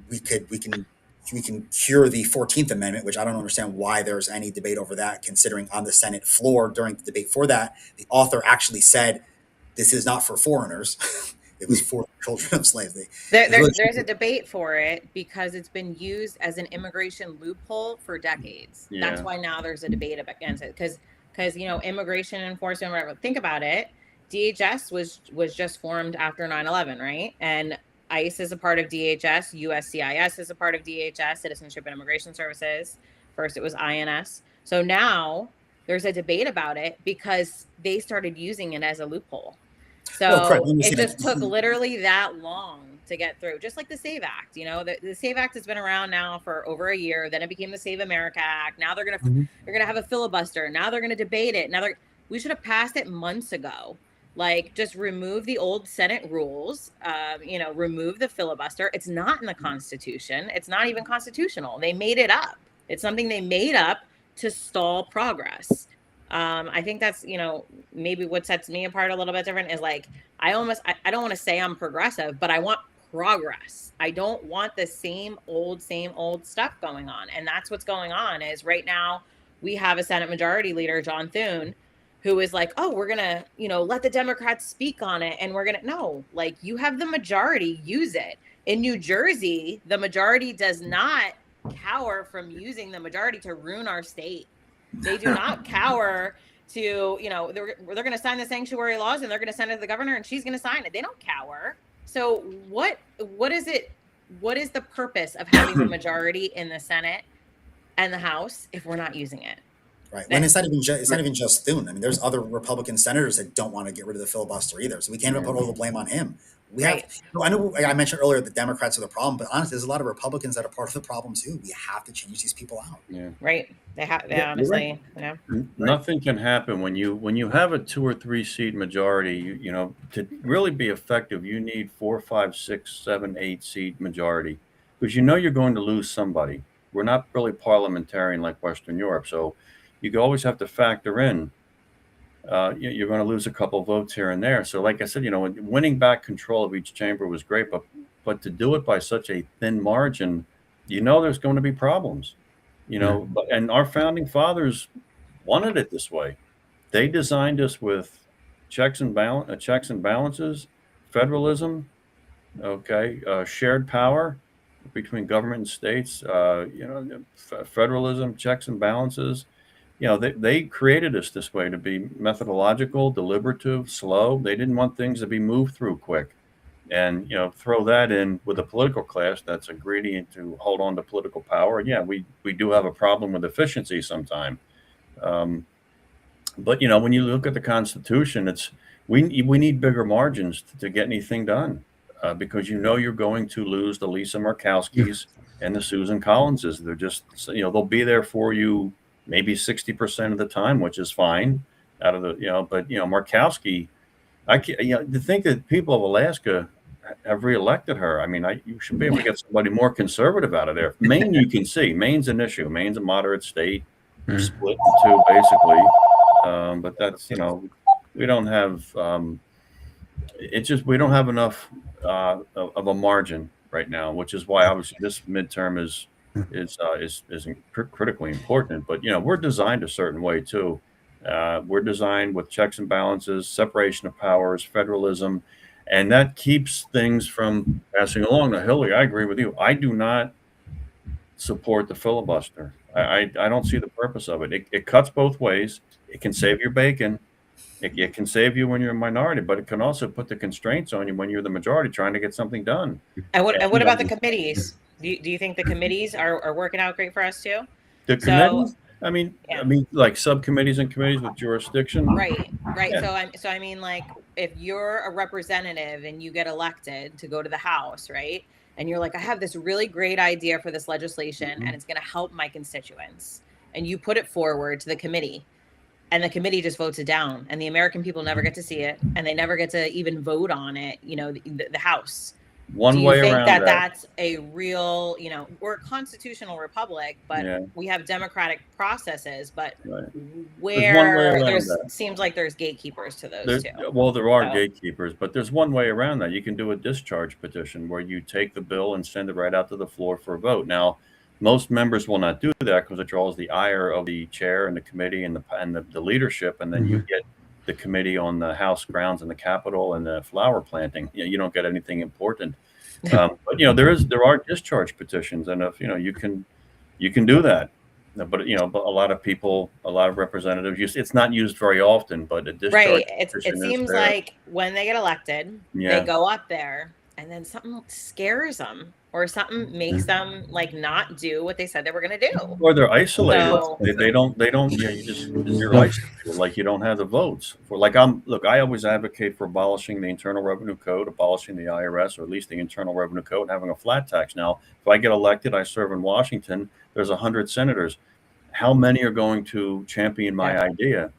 We can cure the 14th Amendment, which I don't understand why there's any debate over that, considering on the Senate floor during the debate for that, the author actually said, this is not for foreigners. It was for children of slaves. There's a debate for it because it's been used as an immigration loophole for decades. Yeah. That's why now there's a debate against it because immigration enforcement, whatever. Think about it. DHS was just formed after 9/11, right? And ICE is a part of DHS. USCIS is a part of DHS, Citizenship and Immigration Services. First, it was INS. So now there's a debate about it because they started using it as a loophole. So it just took literally that long to get through, just like the SAVE Act. The SAVE Act has been around now for over a year. Then it became the Save America Act. Now they're gonna have a filibuster. Now they're gonna debate it. We should have passed it months ago. Like, just remove the old Senate rules, remove the filibuster. It's not in the Constitution. It's not even constitutional. They made it up. It's something they made up to stall progress. I think that's, maybe what sets me apart a little bit different is like, I don't want to say I'm progressive, but I want progress. I don't want the same old stuff going on. And that's what's going on is right now we have a Senate Majority Leader, John Thune, who is like, oh, we're going to, let the Democrats speak on it. And you have the majority, use it. In New Jersey, the majority does not cower from using the majority to ruin our state. They do not cower to, they're going to sign the sanctuary laws and they're going to send it to the governor and she's going to sign it. They don't cower. So what is it? What is the purpose of having a majority in the Senate and the House if we're not using it? Right. When it's not even just Thune. I mean, there's other Republican senators that don't want to get rid of the filibuster either. So we can't even put all the blame on him. We have. I know I mentioned earlier that Democrats are the problem, but honestly, there's a lot of Republicans that are part of the problem too. We have to change these people out. Yeah. Right. They honestly. Right. Yeah. Nothing can happen when you have a 2 or 3 seat majority. You know, to really be effective, you need 4, 5, 6, 7, 8 seat majority, because you're going to lose somebody. We're not really parliamentarian like Western Europe, so you always have to factor in. You're going to lose a couple of votes here and there. So, like I said, winning back control of each chamber was great, but to do it by such a thin margin, there's going to be problems. And our founding fathers wanted it this way. They designed us with checks and balances, federalism, shared power between government and states. Federalism, checks and balances. They created us this way to be methodological, deliberative, slow. They didn't want things to be moved through quick. And, throw that in with a political class that's a greedy to hold on to political power. Yeah, we do have a problem with efficiency sometimes. But, when you look at the Constitution, we need bigger margins to get anything done, because you're going to lose the Lisa Murkowskis and the Susan Collinses. They're just, they'll be there for you maybe 60% of the time, which is fine out of the, but, Murkowski, to think that people of Alaska have reelected her. I mean, you should be able to get somebody more conservative out of there. Maine, you can see. Maine's an issue. Maine's a moderate state, split in two, basically. But that's, we don't have, we don't have enough of a margin right now, which is why obviously this midterm is critically important. But we're designed a certain way too. We're designed with checks and balances, separation of powers, federalism, and that keeps things from passing along. Now, Hillary, I agree with you. I do not support the filibuster. I don't see the purpose of it. It cuts both ways. It can save your bacon. It can save you when you're a minority, but it can also put the constraints on you when you're the majority trying to get something done. And what about the committees? Do you think the committees are working out great for us too? The committees? I mean, like subcommittees and committees with jurisdiction. Right. Yeah. So I mean, like, if you're a representative and you get elected to go to the House, right? And you're like, I have this really great idea for this legislation and it's going to help my constituents. And you put it forward to the committee and the committee just votes it down and the American people never get to see it and they never get to even vote on it, the House. One way around that. Do you think that that's a real, we're a constitutional republic, but we have democratic processes, but where seems like there's gatekeepers to those too. Well, there are gatekeepers, but there's one way around that. You can do a discharge petition where you take the bill and send it right out to the floor for a vote. Now, most members will not do that because it draws the ire of the chair and the committee and the leadership, and then you get the committee on the House grounds and the Capitol and the flower planting. You don't get anything important. But there are discharge petitions, and if you can do that. But but a lot of people, a lot of representatives it's not used very often. But a discharge petition it seems like when they get elected, they go up there, and then something scares them. Or something makes them like not do what they said they were going to do. Or they're isolated. So, they don't. You're isolated. Like you don't have the votes. I always advocate for abolishing the Internal Revenue Code, abolishing the IRS, or at least the Internal Revenue Code, and having a flat tax. Now, if I get elected, I serve in Washington. There's 100 senators. How many are going to champion my idea?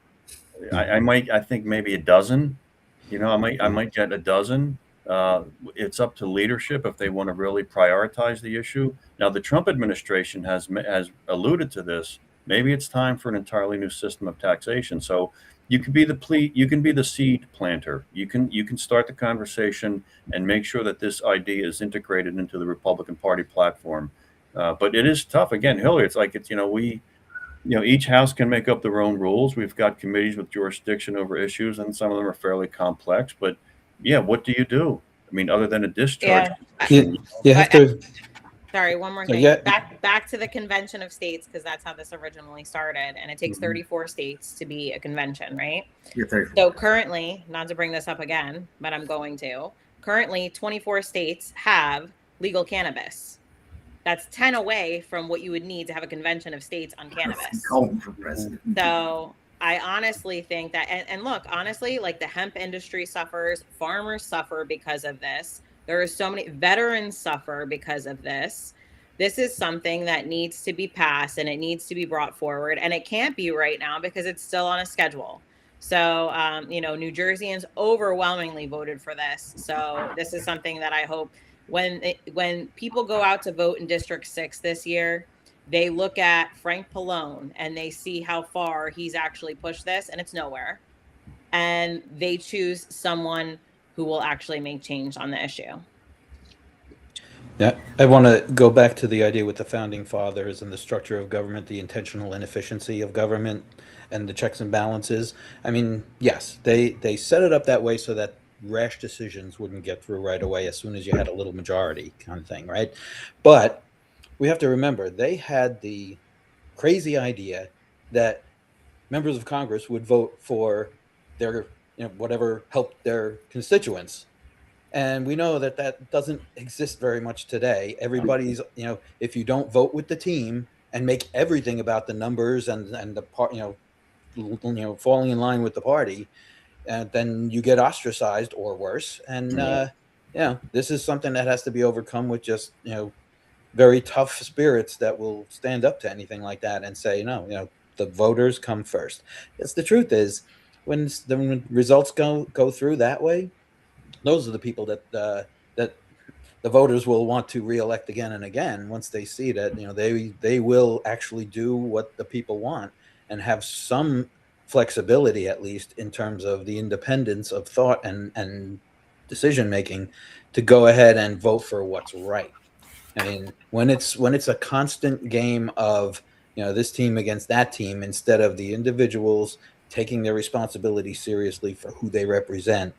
I think maybe a dozen. I might get a dozen. It's up to leadership if they want to really prioritize the issue. Now, the Trump administration has alluded to this. Maybe it's time for an entirely new system of taxation. So you can be the seed planter. You can start the conversation and make sure that this idea is integrated into the Republican Party platform. But it is tough. Again, Hillary, each house can make up their own rules. We've got committees with jurisdiction over issues, and some of them are fairly complex. But what do you do? I mean, other than a discharge. You have to. Sorry, one more So, thing. yeah. Back to the convention of states, because that's how this originally started, and it takes 34 states to be a convention, right? Yeah, 34. So currently, not to bring this up again, but I'm going to. Currently, 24 states have legal cannabis. That's 10 away from what you would need to have a convention of states on cannabis. Going for president. So I honestly think that, and look, honestly, like the hemp industry suffers, farmers suffer because of this. There are so many veterans suffer because of this. This is something that needs to be passed and it needs to be brought forward. And it can't be right now because it's still on a schedule. So, New Jerseyans overwhelmingly voted for this. So this is something that I hope when people go out to vote in District 6 this year, they look at Frank Pallone and they see how far he's actually pushed this, and it's nowhere. And they choose someone who will actually make change on the issue. Yeah, I want to go back to the idea with the founding fathers and the structure of government, the intentional inefficiency of government, and the checks and balances. I mean, yes, they set it up that way so that rash decisions wouldn't get through right away as soon as you had a little majority kind of thing, right? But we have to remember they had the crazy idea that members of Congress would vote for their, whatever helped their constituents. And we know that that doesn't exist very much today. Everybody's, if you don't vote with the team and make everything about the numbers and the part, falling in line with the party, then you get ostracized or worse. And this is something that has to be overcome with just very tough spirits that will stand up to anything like that and say, no, the voters come first. Because the truth is, when the results go through that way, those are the people that the voters will want to reelect again and again once they see that they will actually do what the people want and have some flexibility, at least in terms of the independence of thought and decision making, to go ahead and vote for what's right. I mean, when it's a constant game of this team against that team, instead of the individuals taking their responsibility seriously for who they represent,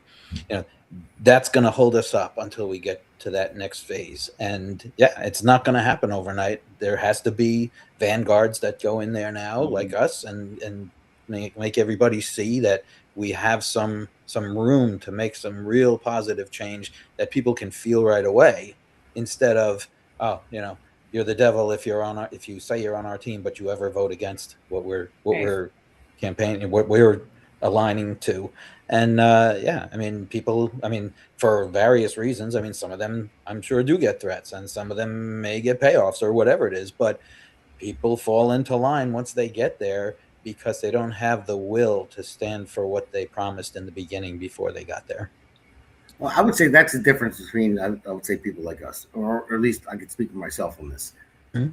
that's going to hold us up until we get to that next phase. And it's not going to happen overnight. There has to be vanguards that go in there now, like us, and make everybody see that we have some room to make some real positive change that people can feel right away, instead of, you're the devil if you say you're on our team, but you ever vote against what we're campaigning, what we're aligning to. And people, for various reasons, some of them I'm sure do get threats, and some of them may get payoffs or whatever it is, but people fall into line once they get there because they don't have the will to stand for what they promised in the beginning before they got there. Well, I would say that's the difference between, I would say, people like us, or at least I could speak for myself on this. Mm-hmm.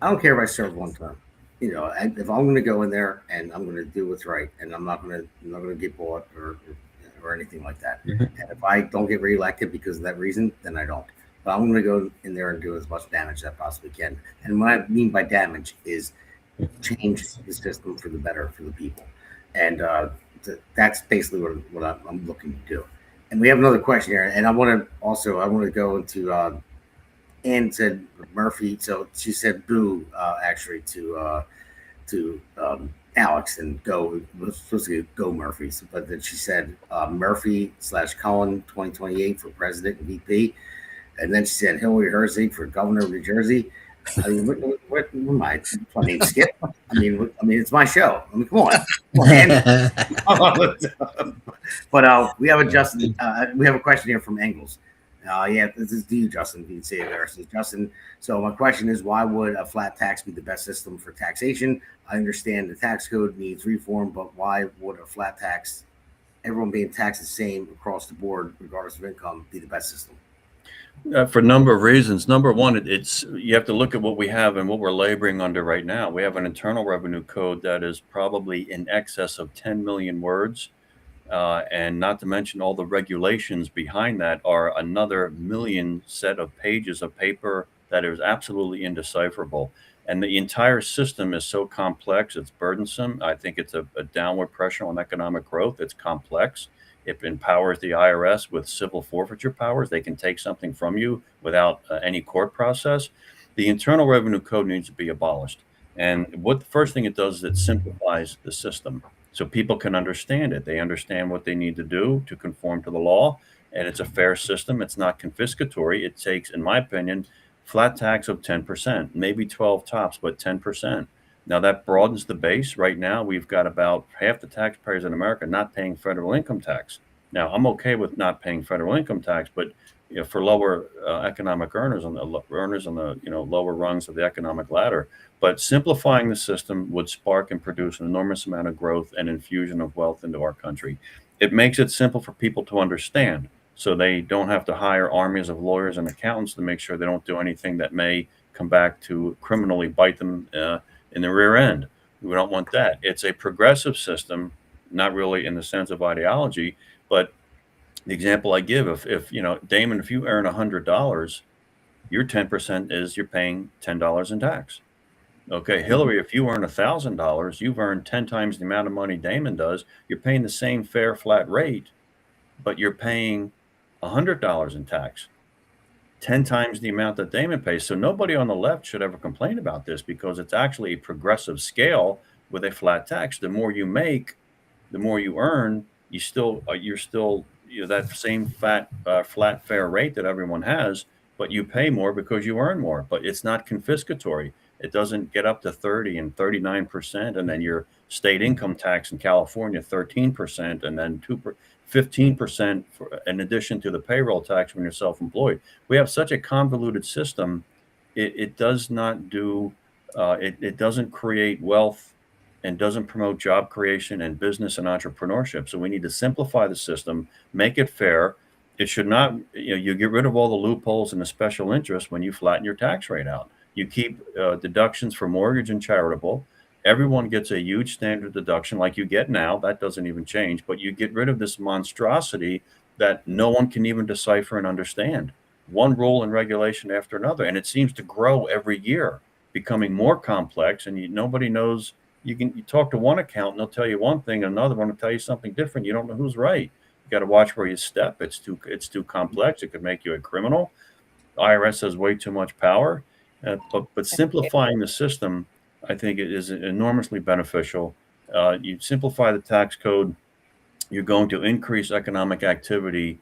I don't care if I serve one term. If I'm going to go in there and I'm going to do what's right, and I'm not going to get bought or anything like that. Mm-hmm. And if I don't get reelected because of that reason, then I don't. But I'm going to go in there and do as much damage as I possibly can. And what I mean by damage is change the system for the better for the people. And that's basically what I'm looking to do. And we have another question here, and I want to go into Ann said Murphy, so she said boo actually to Alex, and go was supposed to go Murphy, but then she said Murphy/Cullen 2028 for president and VP, and then she said Hillary Herzig for governor of New Jersey. I mean, what am I playing skip? I mean, it's my show. I mean, come on. But we have a Justin. We have a question here from Engels. This is to you, Justin. You can say it there. Says Justin. So my question is, why would a flat tax be the best system for taxation? I understand the tax code needs reform, but why would a flat tax, everyone being taxed the same across the board, regardless of income, be the best system? For a number of reasons. Number one, you have to look at what we have and what we're laboring under right now. We have an internal revenue code that is probably in excess of 10 million words. And not to mention all the regulations behind that are another million set of pages of paper that is absolutely indecipherable. And the entire system is so complex, it's burdensome. I think it's a downward pressure on economic growth. It's complex. It empowers the IRS with civil forfeiture powers. They can take something from you without any court process. The Internal Revenue Code needs to be abolished. And what the first thing it does is it simplifies the system so people can understand it. They understand what they need to do to conform to the law, and it's a fair system. It's not confiscatory. It takes, in my opinion, flat tax of 10%, maybe 12 tops, but 10%. Now that broadens the base. Right now, we've got about half the taxpayers in America not paying federal income tax. Now, I'm okay with not paying federal income tax, but for lower economic earners on the lower rungs of the economic ladder. But simplifying the system would spark and produce an enormous amount of growth and infusion of wealth into our country. It makes it simple for people to understand, so they don't have to hire armies of lawyers and accountants to make sure they don't do anything that may come back to criminally bite them in the rear end. We don't want that. It's a progressive system, not really in the sense of ideology, but the example I give, if Damon, if you earn $100, your 10% is you're paying $10 in tax. Okay, Hillary, if you earn $1,000, you've earned 10 times the amount of money Damon does. You're paying the same fair flat rate, but you're paying $100 in tax, 10 times the amount that Damon pays. So nobody on the left should ever complain about this, because it's actually a progressive scale with a flat tax. The more you make, the more you earn. You're still that same flat fair rate that everyone has, but you pay more because you earn more. But it's not confiscatory. It doesn't get up to 30 and 39%, and then your state income tax in California 13%, and then 15% in addition to the payroll tax when you're self-employed. We have such a convoluted system. It does not do. It doesn't create wealth and doesn't promote job creation and business and entrepreneurship. So we need to simplify the system, make it fair. It should not, you get rid of all the loopholes and the special interest when you flatten your tax rate out. You keep deductions for mortgage and charitable. Everyone gets a huge standard deduction like you get now. That doesn't even change, but you get rid of this monstrosity that no one can even decipher and understand. One rule and regulation after another. And it seems to grow every year, becoming more complex, and nobody knows. You talk to one accountant, they'll tell you one thing, another one will tell you something different. You don't know who's right. You got to watch where you step. It's too complex. It could make you a criminal. IRS has way too much power. But simplifying the system, I think, it is enormously beneficial. You simplify the tax code, you're going to increase economic activity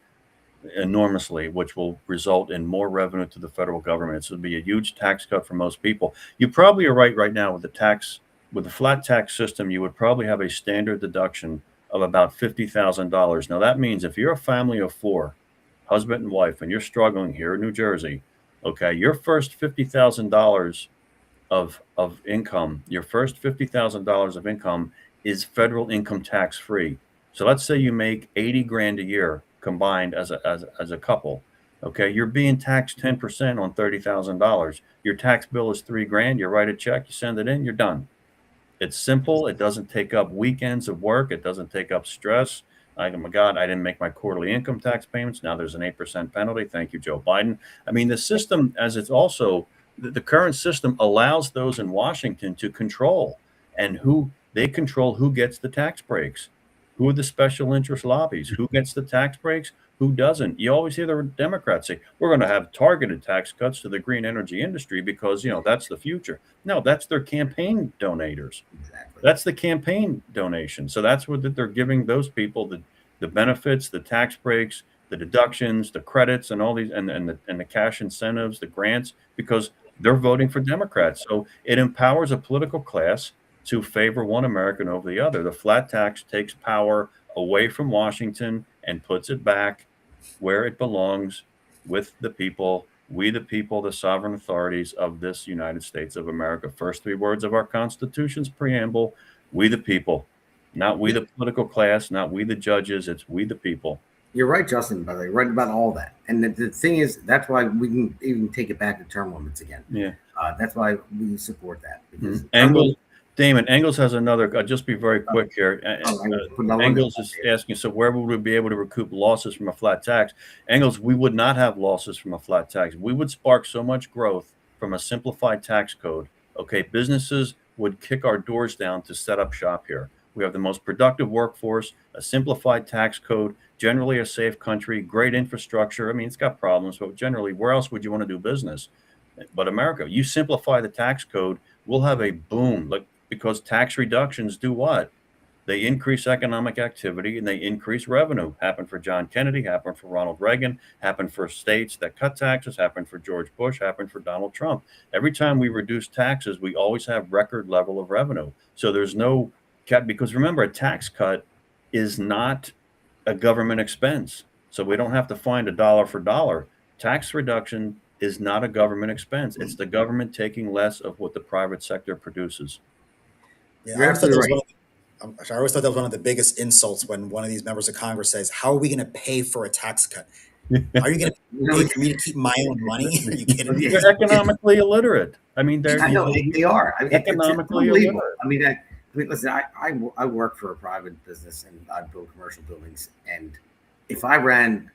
enormously, which will result in more revenue to the federal government. So it'll be a huge tax cut for most people. You probably are right now with the flat tax system. You would probably have a standard deduction of about $50,000. Now that means if you're a family of four, husband and wife, and you're struggling here in New Jersey, okay, your first $50,000 of income, is federal income tax free. So let's say you make 80 grand a year combined as a couple. Okay, you're being taxed 10% on $30,000. Your tax bill is $3 grand. You write a check, you send it in, you're done. It's simple. It doesn't take up weekends of work. It doesn't take up stress. Oh my God, I didn't make my quarterly income tax payments. Now there's an 8% penalty. Thank you, Joe Biden. I mean, the system, as it's also, the current system allows those in Washington to control, and they control who gets the tax breaks, who are the special interest lobbies, who gets the tax breaks, who doesn't. You always hear the Democrats say, we're going to have targeted tax cuts to the green energy industry because, that's the future. No, that's their campaign donators. Exactly. That's the campaign donation. So that's what they're giving those people, the benefits, the tax breaks, the deductions, the credits, and all these, and the cash incentives, the grants, because they're voting for Democrats. So it empowers a political class to favor one American over the other. The flat tax takes power away from Washington and puts it back where it belongs, with the people, we the people, the sovereign authorities of this United States of America. First three words of our Constitution's preamble: we the people. Not we the political class, not we the judges, it's we the people. You're right, Justin, by the way, right about all that. And the thing is, that's why we can even take it back to term limits again. Yeah. That's why we support that. Because Damon, Engels has another, I'll just be very quick here. Engels is asking, so where would we be able to recoup losses from a flat tax? Engels, we would not have losses from a flat tax. We would spark so much growth from a simplified tax code. Okay, businesses would kick our doors down to set up shop here. We have the most productive workforce, a simplified tax code, generally a safe country, great infrastructure. I mean, it's got problems, but generally, where else would you want to do business? but America. You simplify the tax code, we'll have a boom. Like, because tax reductions do what? They increase economic activity and they increase revenue. Happened for John Kennedy, happened for Ronald Reagan, happened for states that cut taxes, happened for George Bush, happened for Donald Trump. Every time we reduce taxes, we always have record level of revenue. So there's no cap, because remember, a tax cut is not a government expense. So we don't have to find a dollar for dollar. Tax reduction is not a government expense. It's the government taking less of what the private sector produces. Yeah, You're absolutely right. I always thought that was one of the biggest insults when one of these members of Congress says, "How are we going to pay for a tax cut? Are you going to pay for me to keep my own money? Are you kidding me?" They're economically illiterate. I mean, they're I know they are. I mean, economically it's unbelievable. illiterate. I mean, listen, I work for a private business and I build commercial buildings. And if I ran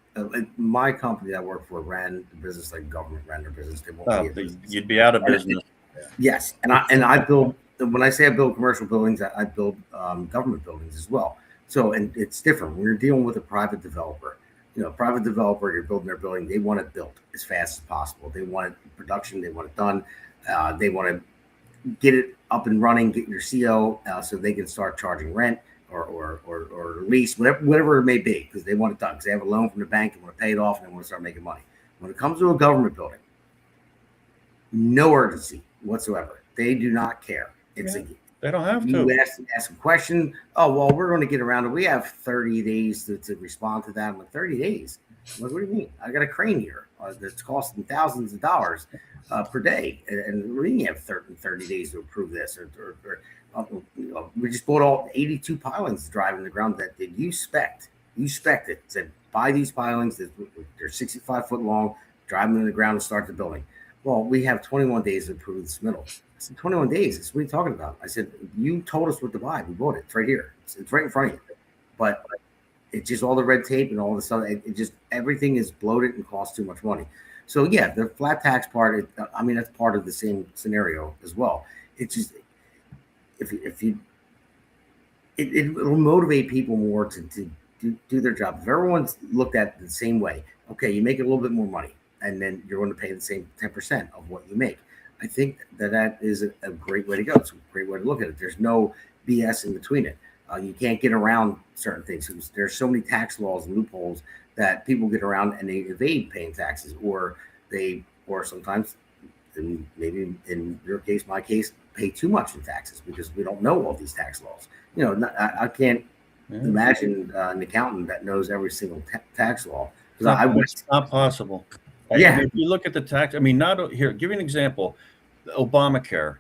my company that I work for ran the business like government ran their business, they won't be a business. You'd be out of business. Yes, and I build. When I say I build commercial buildings, I build government buildings as well. So, and it's different when you're dealing with a private developer. You know, private developer, you're building their building. They want it built as fast as possible. They want it in production. They want it done. They want to get it up and running, get your CO, so they can start charging rent or lease, whatever it may be, because they want it done. Because they have a loan from the bank and want to pay it off and they want to start making money. When it comes to a government building, no urgency whatsoever. They do not care. It's they don't have to. You ask a question. Oh, well, we're going to get around it. We have 30 days to respond to that. I'm like, 30 days? I'm like, what do you mean? I got a crane here that's costing thousands of dollars per day. And we have 30 days to approve this. We just bought all 82 pilings to drive in the ground that you spec'd. You spec'd it. Said, buy these pilings. They're 65 foot long. Drive them in the ground and start the building. Well, we have 21 days to approve the submittal. I said, 21 days? What are you talking about? I said, you told us what to buy. We bought it. It's right here. It's right in front of you. But it's just all the red tape and all the stuff. It just, everything is bloated and costs too much money. So, yeah, the flat tax part, that's part of the same scenario as well. It's just, it'll motivate people more to do their job. If everyone's looked at it the same way, okay, you make a little bit more money, and then you're going to pay the same 10% of what you make. I think that is a great way to go. It's a great way to look at it. There's no BS in between it. You can't get around certain things. There's so many tax laws and loopholes that people get around and they evade paying taxes, or sometimes, maybe in your case, my case, pay too much in taxes because we don't know all these tax laws. You know, I can't imagine an accountant that knows every single tax law. It's not possible. Yeah. If you look at the tax, not here, give you an example. Obamacare.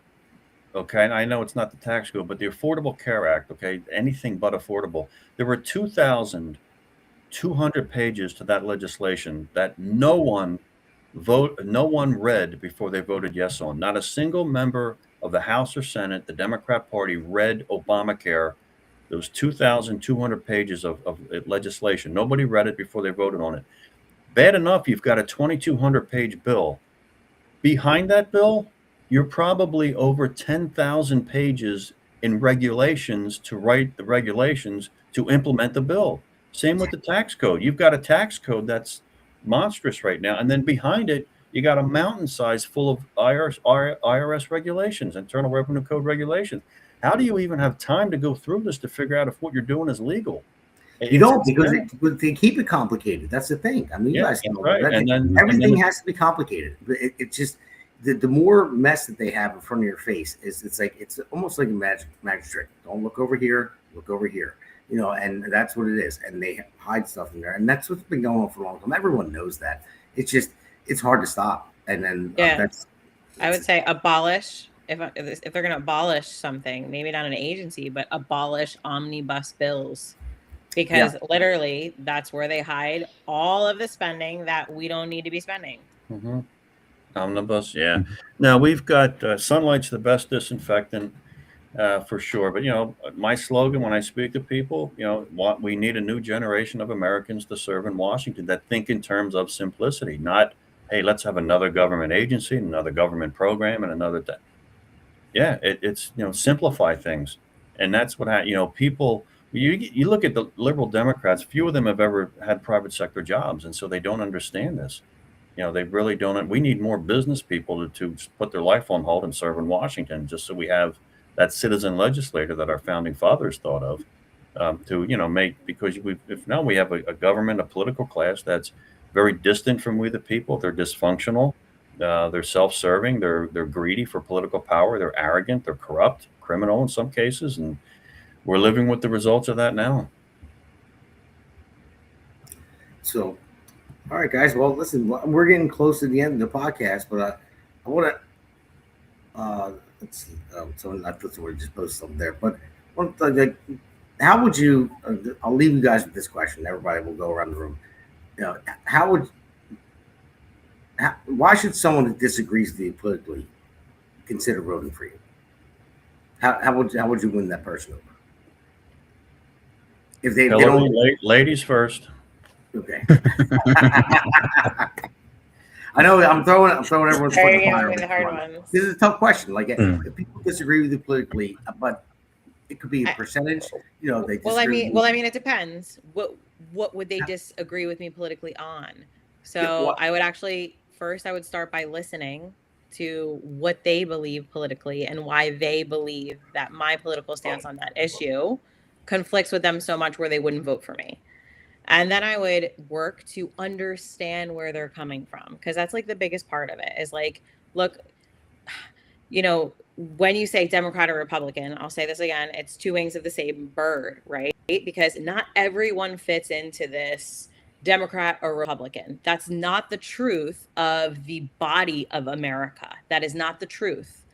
Okay. And I know it's not the tax code, but the Affordable Care Act. Okay. Anything but affordable. There were 2,200 pages to that legislation that no one read before they voted yes on. Not a single member of the House or Senate, the Democrat Party, read Obamacare. Those 2,200 pages of legislation. Nobody read it before they voted on it. Bad enough, you've got a 2,200 page bill. Behind that bill, you're probably over 10,000 pages in regulations to write the regulations to implement the bill. Same with the tax code. You've got a tax code that's monstrous right now. And then behind it, you got a mountain size full of IRS regulations, Internal Revenue Code regulations. How do you even have time to go through this to figure out if what you're doing is legal? You don't, because they keep it complicated. That's the thing. You guys know right. Everything has to be complicated. It's just the more mess that they have in front of your face it's almost like a magic trick. Don't look over here, look over here. You know, and that's what it is. And they hide stuff in there, and that's what's been going on for a long time. Everyone knows that. It's just it's hard to stop. And then I would say abolish. If they're going to abolish something, maybe not an agency, but abolish omnibus bills. Because literally, that's where they hide all of the spending that we don't need to be spending. Mm-hmm. Omnibus, yeah. Now, we've got sunlight's the best disinfectant for sure. But, my slogan when I speak to people, we need a new generation of Americans to serve in Washington that think in terms of simplicity, not, hey, let's have another government agency, another government program, and another thing. Yeah, it's simplify things. And that's what people... You look at the liberal Democrats, few of them have ever had private sector jobs, and so they don't understand this. They really don't. We need more business people to put their life on hold and serve in Washington, just so we have that citizen legislator that our founding fathers thought of, to make, because if now we have a government, a political class that's very distant from we the people. They're dysfunctional, they're self-serving, they're greedy for political power, they're arrogant, they're corrupt, criminal in some cases, and we're living with the results of that now. So, all right, guys. Well, listen, we're getting close to the end of the podcast, but I want to. Let's see. So I thought we just post something there, but how would you? I'll leave you guys with this question. Everybody will go around the room. Why should someone that disagrees with you politically consider voting for you? How would you win that person over? If they don't, ladies first. Okay. I know I'm throwing everyone's foot in the fire. The hard ones. This is a tough question. Like if people disagree with you politically, but it could be a percentage. They disagree. Well, I mean, it depends. What would they disagree with me politically on? So I would start by listening to what they believe politically and why they believe that my political stance on that issue conflicts with them so much where they wouldn't vote for me. And then I would work to understand where they're coming from, because that's like the biggest part of it is like, look, when you say Democrat or Republican, I'll say this again, it's two wings of the same bird, right? Because not everyone fits into this Democrat or Republican. That's not the truth of the body of America. That is not the truth.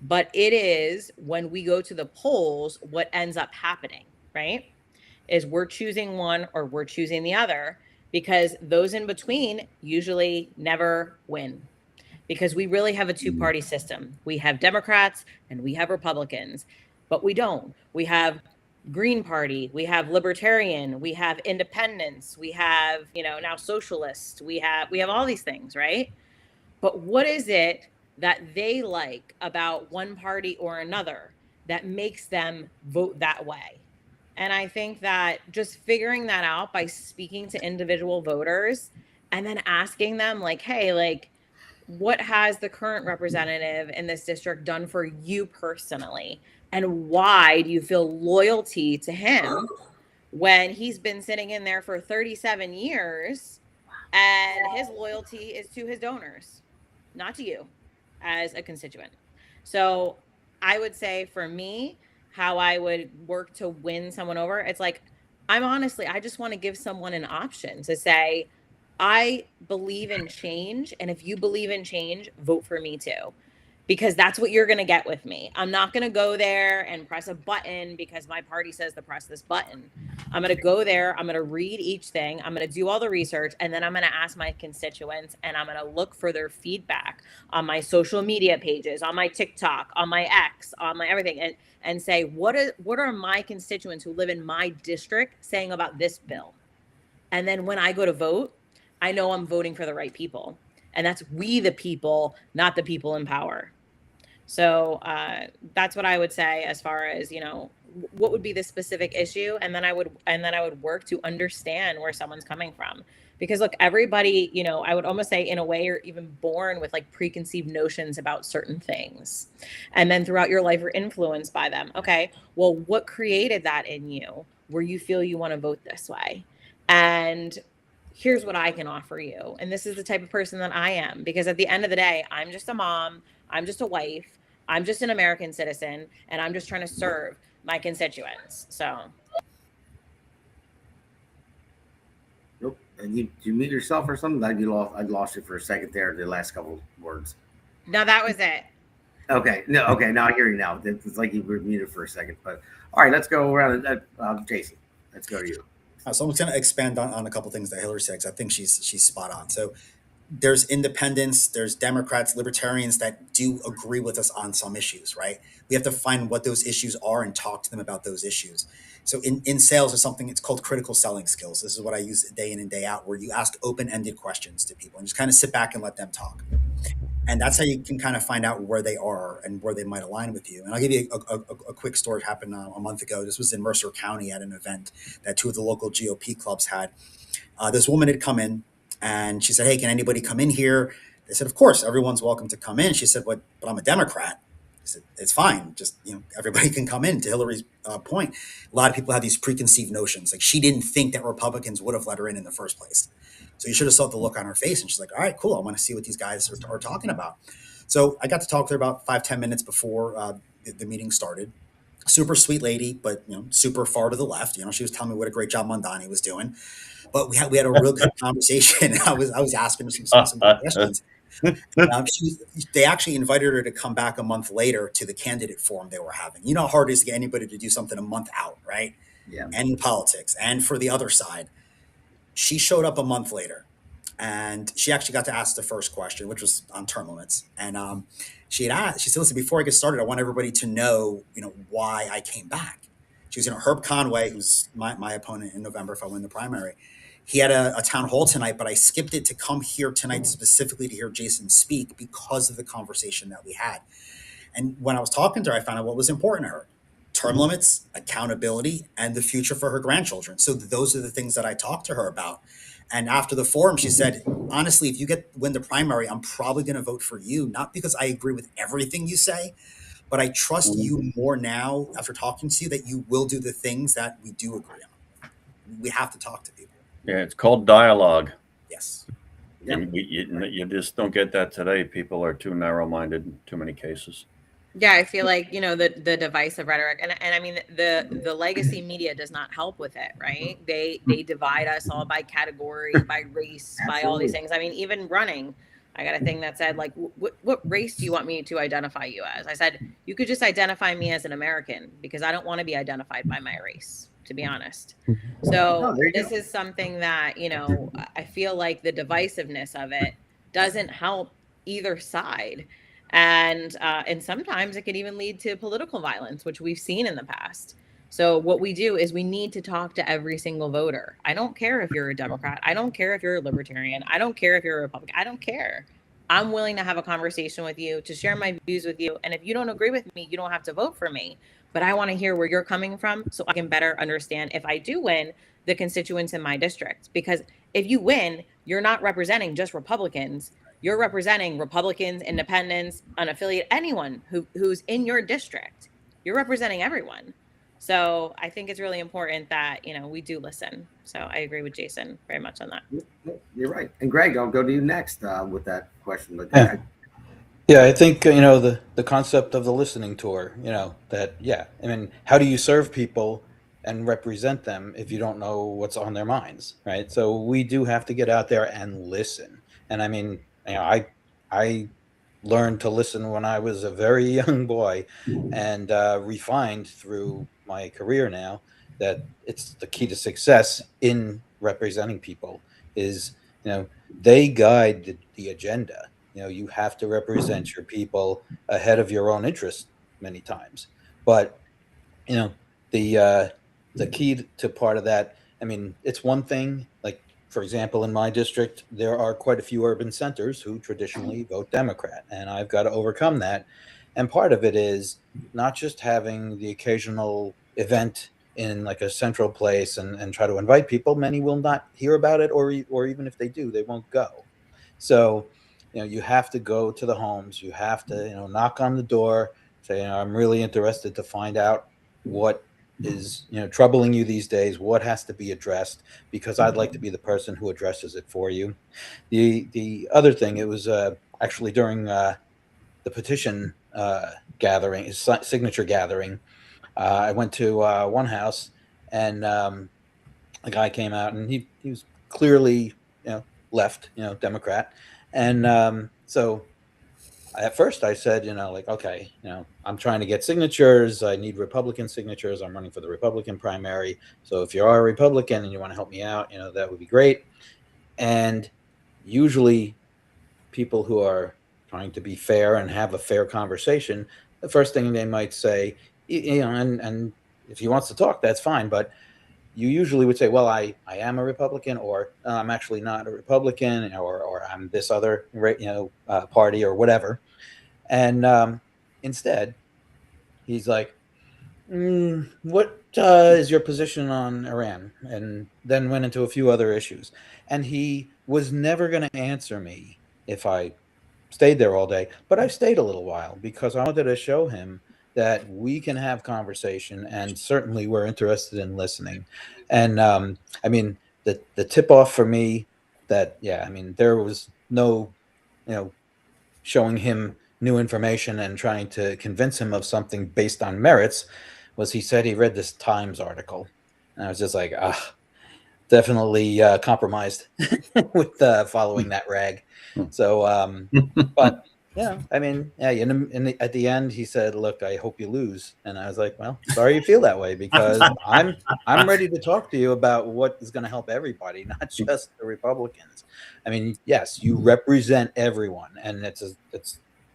But it is, when we go to the polls, what ends up happening, right? Is we're choosing one or we're choosing the other, because those in between usually never win, because we really have a two-party system. We have Democrats and we have Republicans, but we don't. We have Green Party, we have Libertarian, we have Independents, we have, now Socialists, we have all these things, right? But what is it that they like about one party or another that makes them vote that way? And I think that just figuring that out by speaking to individual voters and then asking them like, hey, like, what has the current representative in this district done for you personally? And why do you feel loyalty to him when he's been sitting in there for 37 years and his loyalty is to his donors, not to you as a constituent? So I would say for me, how I would work to win someone over, it's like, I just want to give someone an option to say, I believe in change. And if you believe in change, vote for me too, because that's what you're going to get with me. I'm not going to go there and press a button because my party says to press this button. I'm going to go there. I'm going to read each thing. I'm going to do all the research. And then I'm going to ask my constituents, and I'm going to look for their feedback on my social media pages, on my TikTok, on my X, on my everything, and say, what are my constituents who live in my district saying about this bill? And then when I go to vote, I know I'm voting for the right people. And that's we the people, not the people in power. So that's what I would say as far as, what would be the specific issue. And then I would work to understand where someone's coming from. Because look, everybody, I would almost say in a way you're even born with like preconceived notions about certain things. And then throughout your life, you're influenced by them. Okay, well, what created that in you where you feel you want to vote this way? And here's what I can offer you. And this is the type of person that I am, because at the end of the day, I'm just a mom, I'm just a wife, I'm just an American citizen, and I'm just trying to serve my constituents. So. Nope. And you mute yourself or something? I lost you for a second there, the last couple words. No, that was it. Okay. No, okay, now I hear you now. It's like you were muted for a second. But all right, let's go around. Jason, let's go to you. So I'm just going to expand on a couple things that Hillary said, because I think she's spot on. So there's independents, there's Democrats, libertarians that do agree with us on some issues, right? We have to find what those issues are and talk to them about those issues. So in sales, there's something, it's called critical selling skills. This is what I use day in and day out, where you ask open-ended questions to people and just kind of sit back and let them talk. And that's how you can kind of find out where they are and where they might align with you. And I'll give you a quick story that happened a month ago. This was in Mercer County at an event that two of the local GOP clubs had. This woman had come in, And she said, hey, can anybody come in here? They said, of course, everyone's welcome to come in. She said, but I'm a Democrat. I said, it's fine. Just, everybody can come in. To Hillary's point, a lot of people have these preconceived notions. Like, she didn't think that Republicans would have let her in the first place. So you should have saw the look on her face. And she's like, all right, cool. I want to see what these guys are talking about. So I got to talk to her about 5-10 minutes before the meeting started. Super sweet lady, but super far to the left. She was telling me what a great job Mondani was doing. But we had a real good conversation. I was asking her some good questions. They actually invited her to come back a month later to the candidate forum they were having. You know how hard it is to get anybody to do something a month out, right? Yeah. And in politics. And for the other side, she showed up a month later, and she actually got to ask the first question, which was on term limits. And she said, listen, before I get started, I want everybody to know, why I came back. She was, Herb Conway, who's my opponent in November if I win the primary. He had a town hall tonight, but I skipped it to come here tonight specifically to hear Jason speak because of the conversation that we had. And when I was talking to her, I found out what was important to her: term limits, accountability, and the future for her grandchildren. So those are the things that I talked to her about. And after the forum, she said, honestly, if you win the primary, I'm probably going to vote for you, not because I agree with everything you say, but I trust you more now after talking to you that you will do the things that we do agree on. We have to talk to people. Yeah, it's called dialogue. Yes. And you just don't get that today. People are too narrow-minded in too many cases. Yeah, I feel like, the divisive rhetoric, and I mean, the legacy media does not help with it, right? They divide us all by category, by race, by all these things. I mean, even running, I got a thing that said, like, what race do you want me to identify you as? I said, you could just identify me as an American, because I don't want to be identified by my race, to be honest. So this is something that, I feel like the divisiveness of it doesn't help either side. And sometimes it can even lead to political violence, which we've seen in the past. So what we do is we need to talk to every single voter. I don't care if you're a Democrat. I don't care if you're a Libertarian. I don't care if you're a Republican. I don't care. I'm willing to have a conversation with you, to share my views with you. And if you don't agree with me, you don't have to vote for me. But I want to hear where you're coming from so I can better understand, if I do win, the constituents in my district. Because if you win, you're not representing just Republicans. You're representing Republicans, independents, unaffiliated, anyone who's in your district. You're representing everyone. So I think it's really important that, we do listen. So I agree with Jason very much on that. You're right. And Gregg, I'll go to you next with that question. Yeah, I think, the concept of the listening tour, how do you serve people and represent them if you don't know what's on their minds, right? So we do have to get out there and listen. And I mean, I learned to listen when I was a very young boy, and refined through my career now that it's the key to success in representing people is, they guide the agenda. You have to represent your people ahead of your own interests many times. But, the key to part of that, I mean, it's one thing, like, for example, in my district, there are quite a few urban centers who traditionally vote Democrat, and I've got to overcome that. And part of it is not just having the occasional event in like a central place and try to invite people. Many will not hear about it, or even if they do, they won't go. So, you have to go to the homes. You have to, knock on the door, say, I'm really interested to find out what is troubling you these days, what has to be addressed, because I'd like to be the person who addresses it for you. The other thing, it was actually during the petition gathering, signature gathering, I went to one house, and a guy came out, and he was clearly left, Democrat, and so at first I said, okay, I'm trying to get signatures. I need Republican signatures. I'm running for the Republican primary. So if you are a Republican and you want to help me out, that would be great. And usually people who are trying to be fair and have a fair conversation, the first thing they might say, and if he wants to talk, that's fine. But you usually would say, well, I am a Republican, or I'm actually not a Republican, or I'm this other, party or whatever. And instead, he's like, what is your position on Iran? And then went into a few other issues. And he was never going to answer me if I stayed there all day. But I stayed a little while because I wanted to show him that we can have conversation, and certainly we're interested in listening. And I mean, the tip off for me that, yeah, I mean, there was no, showing him new information and trying to convince him of something based on merits, was he said he read this Times article. And I was just like, definitely compromised with following that rag. So, but yeah, I mean, yeah. At the end, he said, "Look, I hope you lose," and I was like, "Well, sorry you feel that way, because I'm ready to talk to you about what is going to help everybody, not just the Republicans. I mean, yes, you represent everyone, and it's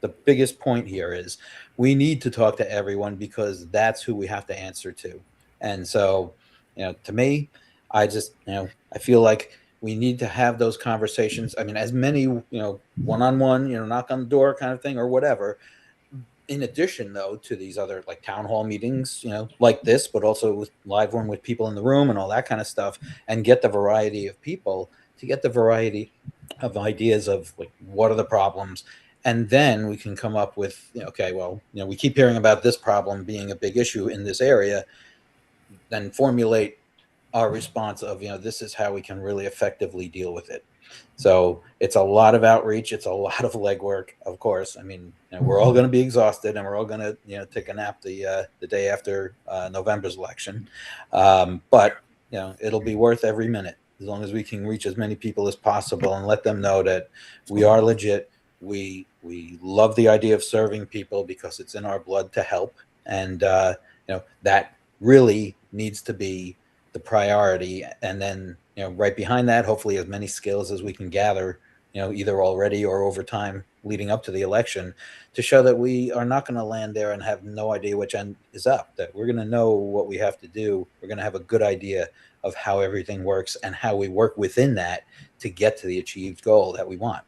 the biggest point here is we need to talk to everyone because that's who we have to answer to. And so, to me, I just, I feel like we need to have those conversations. I mean, as many, one-on-one, knock on the door kind of thing or whatever. In addition, though, to these other like town hall meetings, like this, but also with live one with people in the room and all that kind of stuff, and get the variety of people to get the variety of ideas of like, what are the problems? And then we can come up with, okay, well, we keep hearing about this problem being a big issue in this area, then formulate our response of, this is how we can really effectively deal with it. So it's a lot of outreach. It's a lot of legwork, of course. I mean, we're all going to be exhausted, and we're all going to, take a nap the day after November's election. But, it'll be worth every minute as long as we can reach as many people as possible and let them know that we are legit. We love the idea of serving people because it's in our blood to help. And, that really needs to be the priority. And then, right behind that, hopefully as many skills as we can gather, either already or over time leading up to the election, to show that we are not going to land there and have no idea which end is up, that we're going to know what we have to do. We're going to have a good idea of how everything works and how we work within that to get to the achieved goal that we want.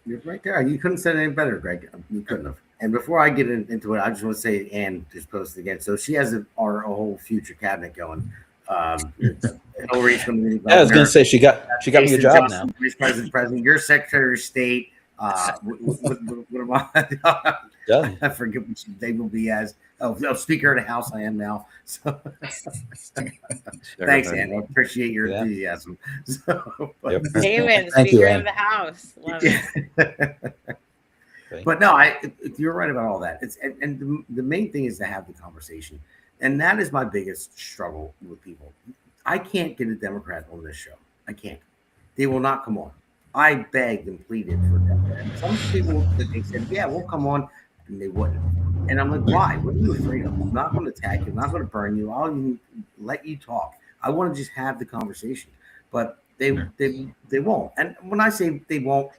You're right there. You couldn't say it any better, Gregg. You couldn't have. And before I get into it, I just want to say Ann just posted again. So she has our whole future cabinet going. Hillary's going to be. I was going to say she got me a job now. Vice President, your Secretary of State. What am I? Yeah. I forget what they will be as. Speaker of the House. I am now. So thanks, Ann. I appreciate your enthusiasm. So, Damon, Speaker of the House. Love it. But no, you're right about all that. And the main thing is to have the conversation, and that is my biggest struggle with people. I can't get a Democrat on this show. I can't. They will not come on. I begged and pleaded for Democrats. Some people they said, "Yeah, we'll come on," and they wouldn't. And I'm like, "Why? What are you afraid of? I'm not going to attack you. I'm not going to burn you. I'll even let you talk. I want to just have the conversation." But they won't. And when I say they won't,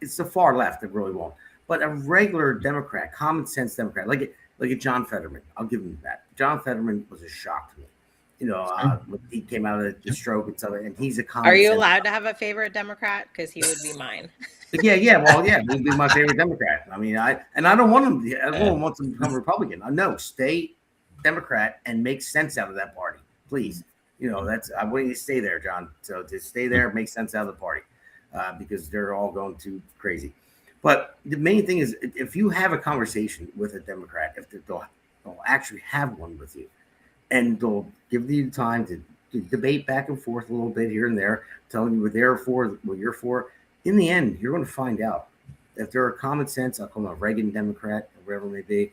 it's the far left that really won't. But a regular Democrat, common sense Democrat, like a John Fetterman, I'll give him that. John Fetterman was a shock to me. When he came out of the stroke and stuff, and he's a common. Are you allowed to have a favorite Democrat? Because he would be mine. Yeah, he'd be my favorite Democrat. I mean, I don't want him. I don't want him to become Republican. No, stay Democrat and make sense out of that party, please. I want you to stay there, John. So to stay there, make sense out of the party, because they're all going too crazy. But the main thing is, if you have a conversation with a Democrat, if they'll actually have one with you, and they'll give you time to debate back and forth a little bit here and there, telling you what they're for, what you're for. In the end, you're going to find out if they're a common sense, I'll call them a Reagan Democrat or whatever it may be.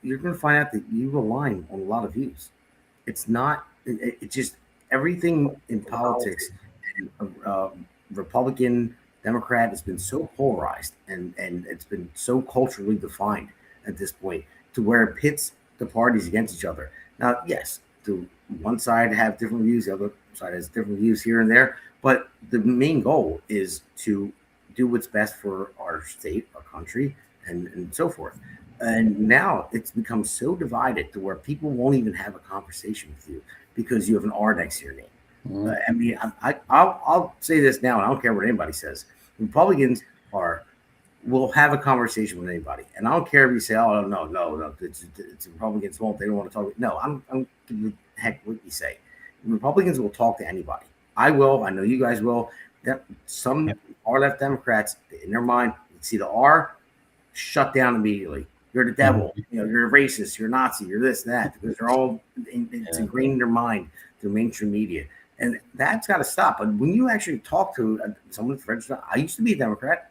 You're going to find out that you align on a lot of views. It's not. It's just everything in politics. Republican, Democrat has been so polarized and it's been so culturally defined at this point to where it pits the parties against each other. Now, yes, the one side have different views, the other side has different views here and there, but the main goal is to do what's best for our state, our country, and so forth. And now it's become so divided to where people won't even have a conversation with you because you have an R next to your name. I mean, I'll say this now, and I don't care what anybody says. Republicans are will have a conversation with anybody. And I don't care if you say, "Oh no, it's Republicans won't. They don't want to talk." No, I'm heck what you say. Republicans will talk to anybody. I will. I know you guys will. Some far left Democrats in their mind see the R, shut down immediately. You're the devil. You're a racist. You're a Nazi. You're this and that, because they're all it's ingrained in their mind through mainstream media, and that's got to stop. But when you actually talk to someone, I used to be a Democrat.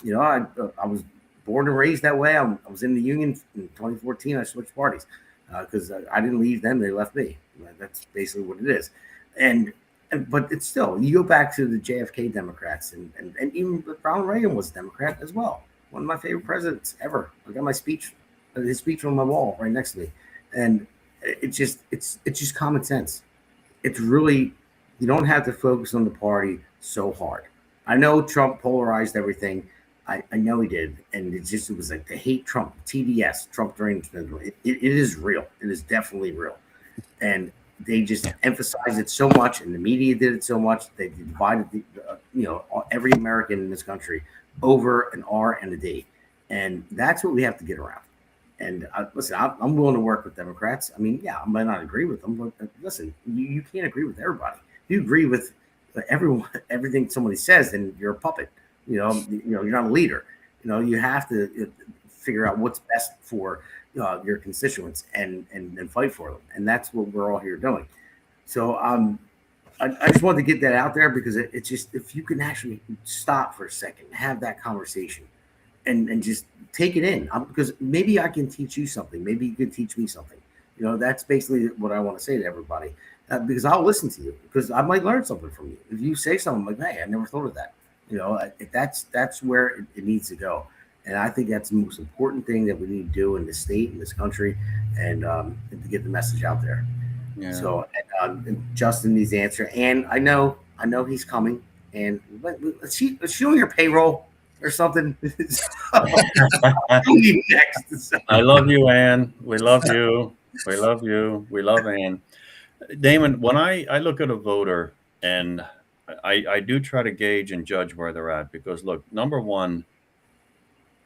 I was born and raised that way. I was in the union in 2014. I switched parties because I didn't leave them; they left me. That's basically what it is. But it's still, you go back to the JFK Democrats, and even Ronald Reagan was a Democrat as well. One of my favorite presidents ever. I got his speech on my wall right next to me, and it's just common sense. It's really, you don't have to focus on the party so hard. I know Trump polarized everything. I know he did, and it was like the hate Trump, TDS, Trump during it is real. It is definitely real, and they just emphasized it so much, and the media did it so much. They divided every American in this country over an R and a D, and that's what we have to get around. And listen, I'm willing to work with Democrats. I mean, yeah, I might not agree with them, but listen, you can't agree with everybody. If you agree with everything somebody says, then you're a puppet. You're not a leader. You have to figure out what's best for your constituents and fight for them, and that's what we're all here doing. So I just wanted to get that out there, because it's just, if you can actually stop for a second, have that conversation, and just take it in, because maybe I can teach you something. Maybe you can teach me something. That's basically what I want to say to everybody, because I'll listen to you, because I might learn something from you. If you say something like, "Hey, I never thought of that," that's where it needs to go. And I think that's the most important thing that we need to do in this state, in this country, and to get the message out there. Yeah. So Justin needs to answer, and I know he's coming. And is she on your payroll or something? Next. I love you, Ann. We love you. We love you. We love Ann. Damon, when I look at a voter, and I do try to gauge and judge where they're at, because look, number one,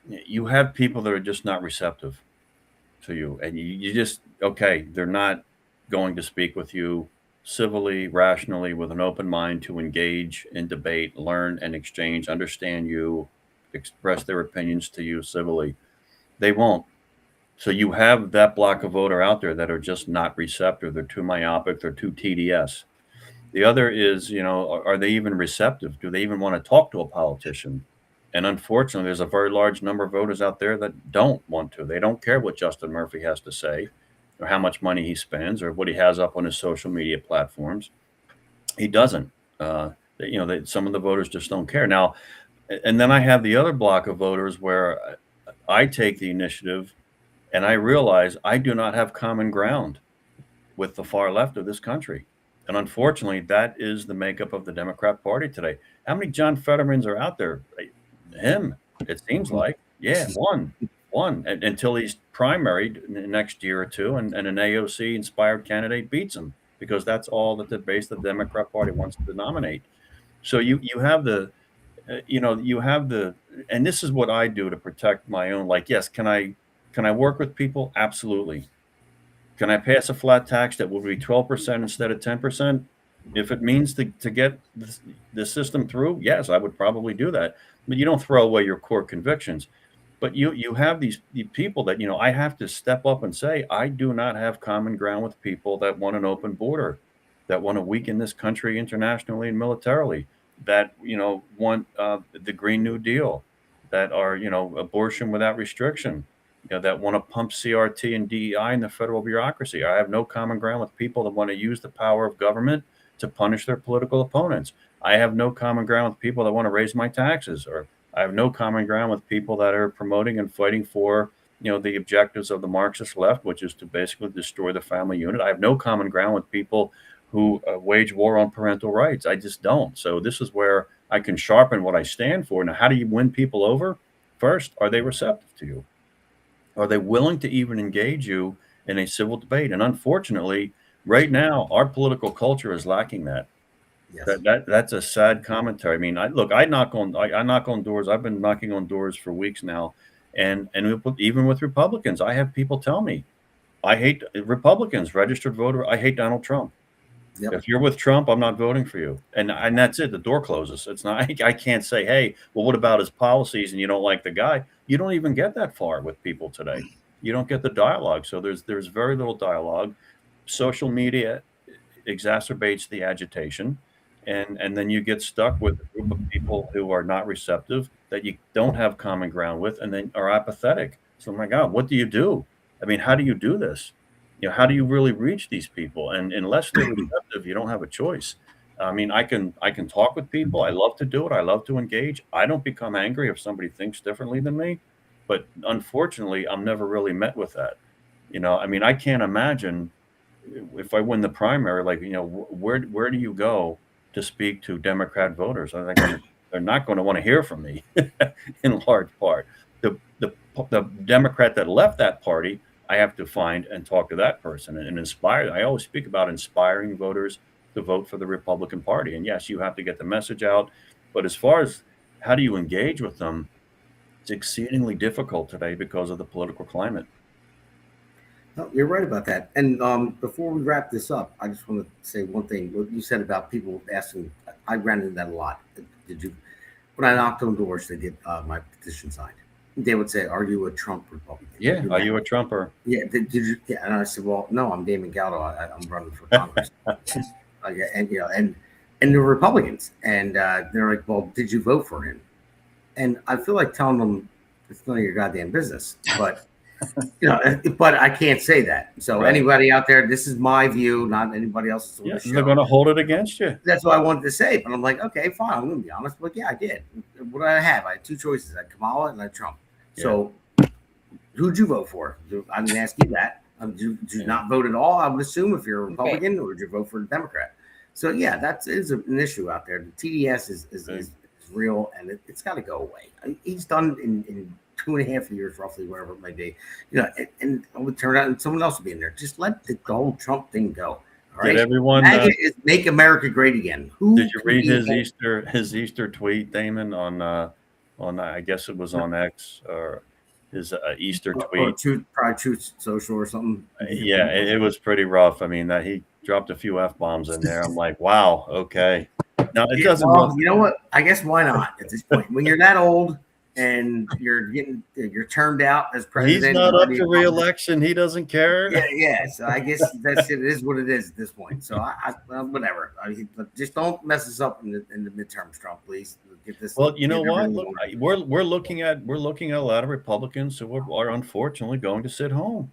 you have people that are just not receptive to you, and you just, okay, they're not going to speak with you civilly, rationally, with an open mind to engage in debate, learn and exchange, understand you, express their opinions to you civilly. They won't. So you have that block of voter out there that are just not receptive. They're too myopic. They're too TDS. The other is, are they even receptive? Do they even want to talk to a politician? And unfortunately, there's a very large number of voters out there that don't want to. They don't care what Justin Murphy has to say, or how much money he spends, or what he has up on his social media platforms. He doesn't. Some of the voters just don't care. Now, and then I have the other block of voters where I take the initiative, and I realize I do not have common ground with the far left of this country. And unfortunately, that is the makeup of the Democrat Party today. How many John Fettermans are out there? Him, it seems like. Yeah, one, until he's primaried next year or two, and an AOC-inspired candidate beats him, because that's all that the base of the Democrat Party wants to nominate. So you have the, and this is what I do to protect my own. Like, yes, can I work with people? Absolutely. Can I pass a flat tax that will be 12% instead of 10%? If it means to get the system through, yes, I would probably do that. But you don't throw away your core convictions. But you have these people that, I have to step up and say, I do not have common ground with people that want an open border, that want to weaken this country internationally and militarily, that, want the Green New Deal, that are, abortion without restriction, that want to pump CRT and DEI in the federal bureaucracy. I have no common ground with people that want to use the power of government to punish their political opponents. I have no common ground with people that want to raise my taxes, or I have no common ground with people that are promoting and fighting for, the objectives of the Marxist left, which is to basically destroy the family unit. I have no common ground with people who wage war on parental rights. I just don't. So this is where I can sharpen what I stand for. Now, how do you win people over? First, are they receptive to you? Are they willing to even engage you in a civil debate? And unfortunately, right now, our political culture is lacking that. Yes. That's a sad commentary. I mean, I knock on doors. I've been knocking on doors for weeks now, and even with Republicans, I have people tell me, I hate Republicans, registered voter. I hate Donald Trump. Yep. If you're with Trump, I'm not voting for you. And that's it. The door closes. It's not, I can't say, hey, well, what about his policies and you don't like the guy? You don't even get that far with people today. You don't get the dialogue. So there's very little dialogue. Social media exacerbates the agitation. And then you get stuck with a group of people who are not receptive, that you don't have common ground with, and then are apathetic. So, my God, what do you do? I mean, how do you do this? How do you really reach these people? And unless they're receptive, you don't have a choice. I mean, I can talk with people. I love to do it. I love to engage. I don't become angry if somebody thinks differently than me. But unfortunately, I'm never really met with that. I mean, I can't imagine if I win the primary, like, where do you go to speak to Democrat voters? I think they're not going to want to hear from me in large part. The Democrat that left that party, I have to find and talk to that person and inspire. I always speak about inspiring voters to vote for the Republican Party. And yes, you have to get the message out. But as far as how do you engage with them, it's exceedingly difficult today because of the political climate. No, you're right about that. And before we wrap this up, I just want to say one thing. What you said about people asking, I ran into that a lot. When I knocked on doors, they get my petition signed. They would say, "Are you a Trump Republican?" Yeah, are you a Trumper? Yeah, did you? Yeah, and I said, "Well, no, I'm Damon Galdo. I'm running for Congress." And they're Republicans, and they're like, "Well, did you vote for him?" And I feel like telling them it's none of your goddamn business, but but I can't say that. So anybody out there, this is my view, not anybody else's. Yes, they're going to hold it against you. That's what I wanted to say, but I'm like, okay, fine. I'm going to be honest. But yeah, I did. What did I have? I had two choices: I had Kamala and I had Trump. Yeah. So, who'd you vote for? I didn't ask you that. Did you not vote at all? I would assume if you're a Republican, or did you vote for a Democrat? So yeah, that is an issue out there. The TDS is real, and it's got to go away. He's done in 2.5 years, roughly, whatever it may be. And it would turn out and someone else would be in there. Just let the whole Trump thing go. All right? Did everyone make America great again? Did you read his Easter tweet, Damon, on I guess it was on X, or his Easter tweet? Probably Truth Social or something. Yeah, it was pretty rough. I mean, that he dropped a few F-bombs in there. I'm like, wow, okay. Now it doesn't. Well, you know what? I guess why not at this point? When you're that old and you're termed out as president, he's not up to re-election. He doesn't care. Yeah. So I guess that's it. It is what it is at this point. So whatever. Just don't mess us up in the midterms, Trump, please. Get this. Well, you know what? Look, we're looking at a lot of Republicans who are unfortunately going to sit home.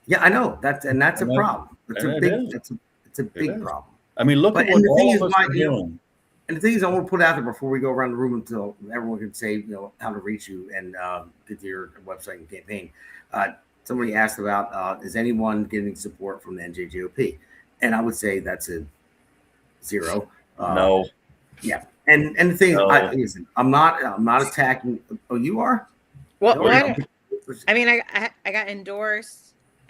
Yeah, I know that's a problem. It's a big problem. I mean, look at what all of us are doing. And the thing is, I want to put out there before we go around the room until everyone can say, how to reach you and get to your website and campaign. Somebody asked about, is anyone getting support from the NJGOP? And I would say that's a 0. No. Yeah. And the thing is, listen, I'm not attacking. Oh, you are? Well, I mean, I got endorsed.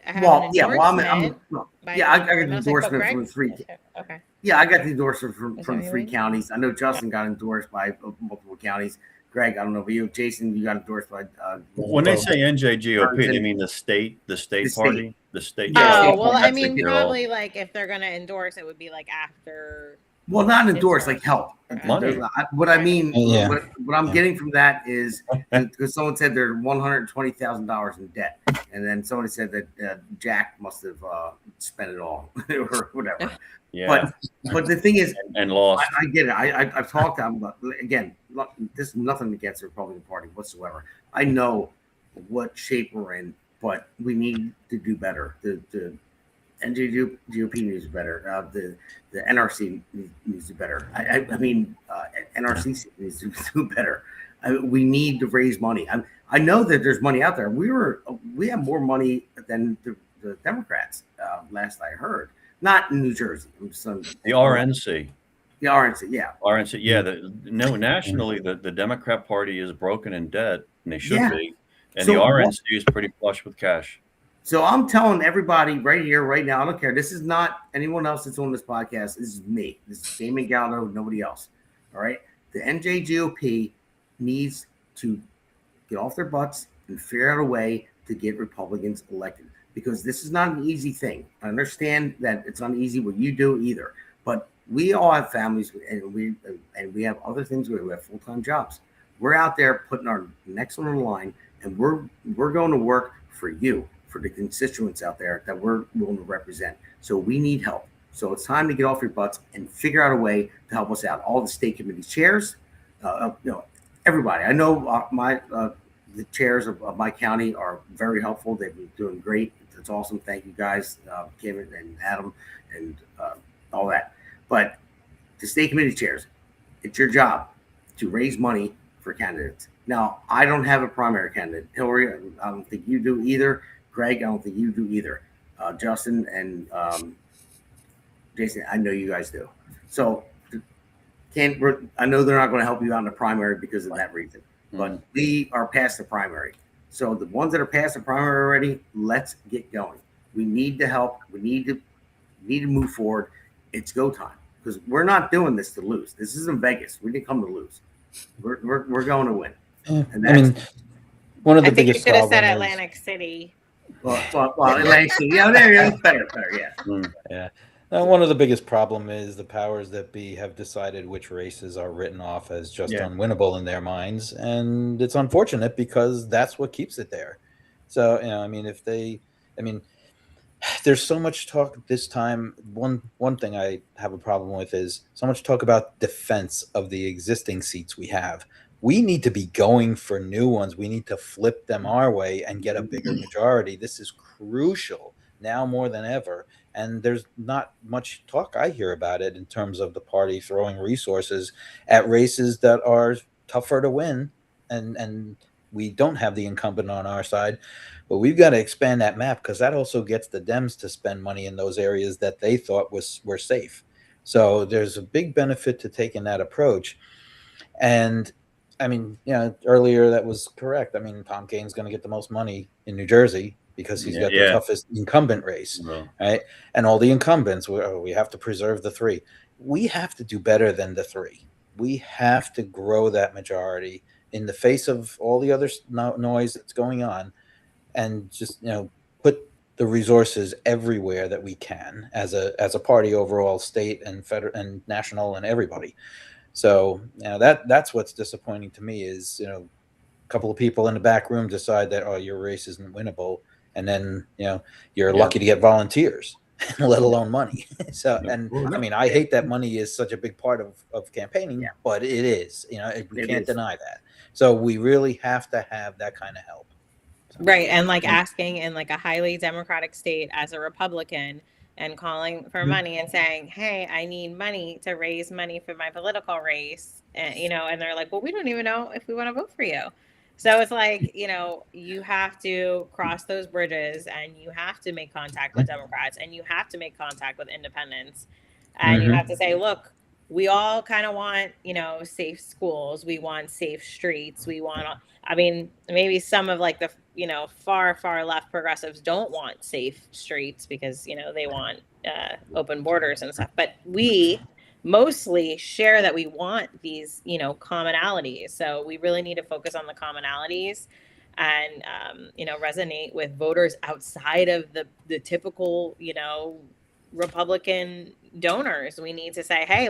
I got the endorsement from 3. Okay. Yeah, I got the endorsement from 3 counties. I know Justin got endorsed by multiple counties. Gregg, I don't know about you. Jason, you got endorsed by. When they say NJGOP, they mean the state party, the state. Oh, well, I mean, probably like if they're going to endorse, it would be like after. Well, not endorse, like help. Money. What I mean, what I'm getting from that is because someone said they're $120,000 in debt, and then somebody said that Jack must have spent it all or whatever. Yeah. But the thing is, and lost. I get it. I've talked to them again. This is nothing against the Republican Party whatsoever. I know what shape we're in, but we need to do better. The NJGOP needs to do better. The NRC needs to do better. I mean, NRC needs to do better. We need to raise money. I know that there's money out there. We have more money than the Democrats. Last I heard, not in New Jersey. The RNC. The RNC, yeah. RNC, yeah. Nationally, the Democrat Party is broken in debt, and they should be. And so the RNC is pretty flush with cash. So I'm telling everybody right here, right now, I don't care. This is not anyone else that's on this podcast. This is me. This is Damon Galdo, nobody else. All right. The NJGOP needs to get off their butts and figure out a way to get Republicans elected, because this is not an easy thing. I understand that it's not easy what you do either, but we all have families and we have other things. We have full-time jobs. We're out there putting our necks on the line, and we're going to work for you, for the constituents out there that we're willing to represent. So we need help. So it's time to get off your butts and figure out a way to help us out. All the state committee chairs, everybody. I know the chairs of my county are very helpful. They've been doing great. It's awesome. Thank you guys, Kim and Adam and all that. But the state committee chairs, it's your job to raise money for candidates. Now, I don't have a primary candidate. Hillary, I don't think you do either. Gregg, I don't think you do either. Justin and Jason, I know you guys do. So I know they're not going to help you out in the primary because of that reason. But we are past the primary. So the ones that are past the primary already, let's get going. We need to help. We need to move forward. It's go time, because we're not doing this to lose. This isn't Vegas. We didn't come to lose. We're going to win. And I mean, one of the I think you biggest should have said problems. Atlantic City. Well, Atlantic City. Yeah, there you go. Better. Yeah. Yeah. One of the biggest problem is the powers that be have decided which races are written off as just unwinnable in their minds, and it's unfortunate because that's what keeps it there. So, there's so much talk this time. One thing I have a problem with is so much talk about defense of the existing seats we have. We need to be going for new ones. We need to flip them our way and get a bigger majority. This is crucial now more than ever. And there's not much talk I hear about it in terms of the party throwing resources at races that are tougher to win. And we don't have the incumbent on our side. But we've got to expand that map, because that also gets the Dems to spend money in those areas that they thought were safe. So there's a big benefit to taking that approach. And earlier that was correct. Tom Kaine's going to get the most money in New Jersey because he's got the toughest incumbent race, right? And all the incumbents, we have to preserve the three. We have to do better than the three. We have to grow that majority in the face of all the other noise that's going on, and just put the resources everywhere that we can as a party overall, state and federal and national and everybody. So that's what's disappointing to me is a couple of people in the back room decide that your race isn't winnable, and then you're lucky to get volunteers, let alone money. So I hate that money is such a big part of campaigning, but it is. We can't deny that. So we really have to have that kind of help. Right. And asking in a highly democratic state as a Republican and calling for money and saying, hey, I need money to raise money for my political race. And, and they're like, well, we don't even know if we want to vote for you. So it's you have to cross those bridges, and you have to make contact with Democrats, and you have to make contact with independents. And you have to say, look, we all kind of want, safe schools. We want safe streets. We want, maybe some of the, far, far left progressives don't want safe streets because, they want open borders and stuff. But we mostly share that we want these, commonalities. So we really need to focus on the commonalities and, resonate with voters outside of the typical, Republican donors. We need to say, hey,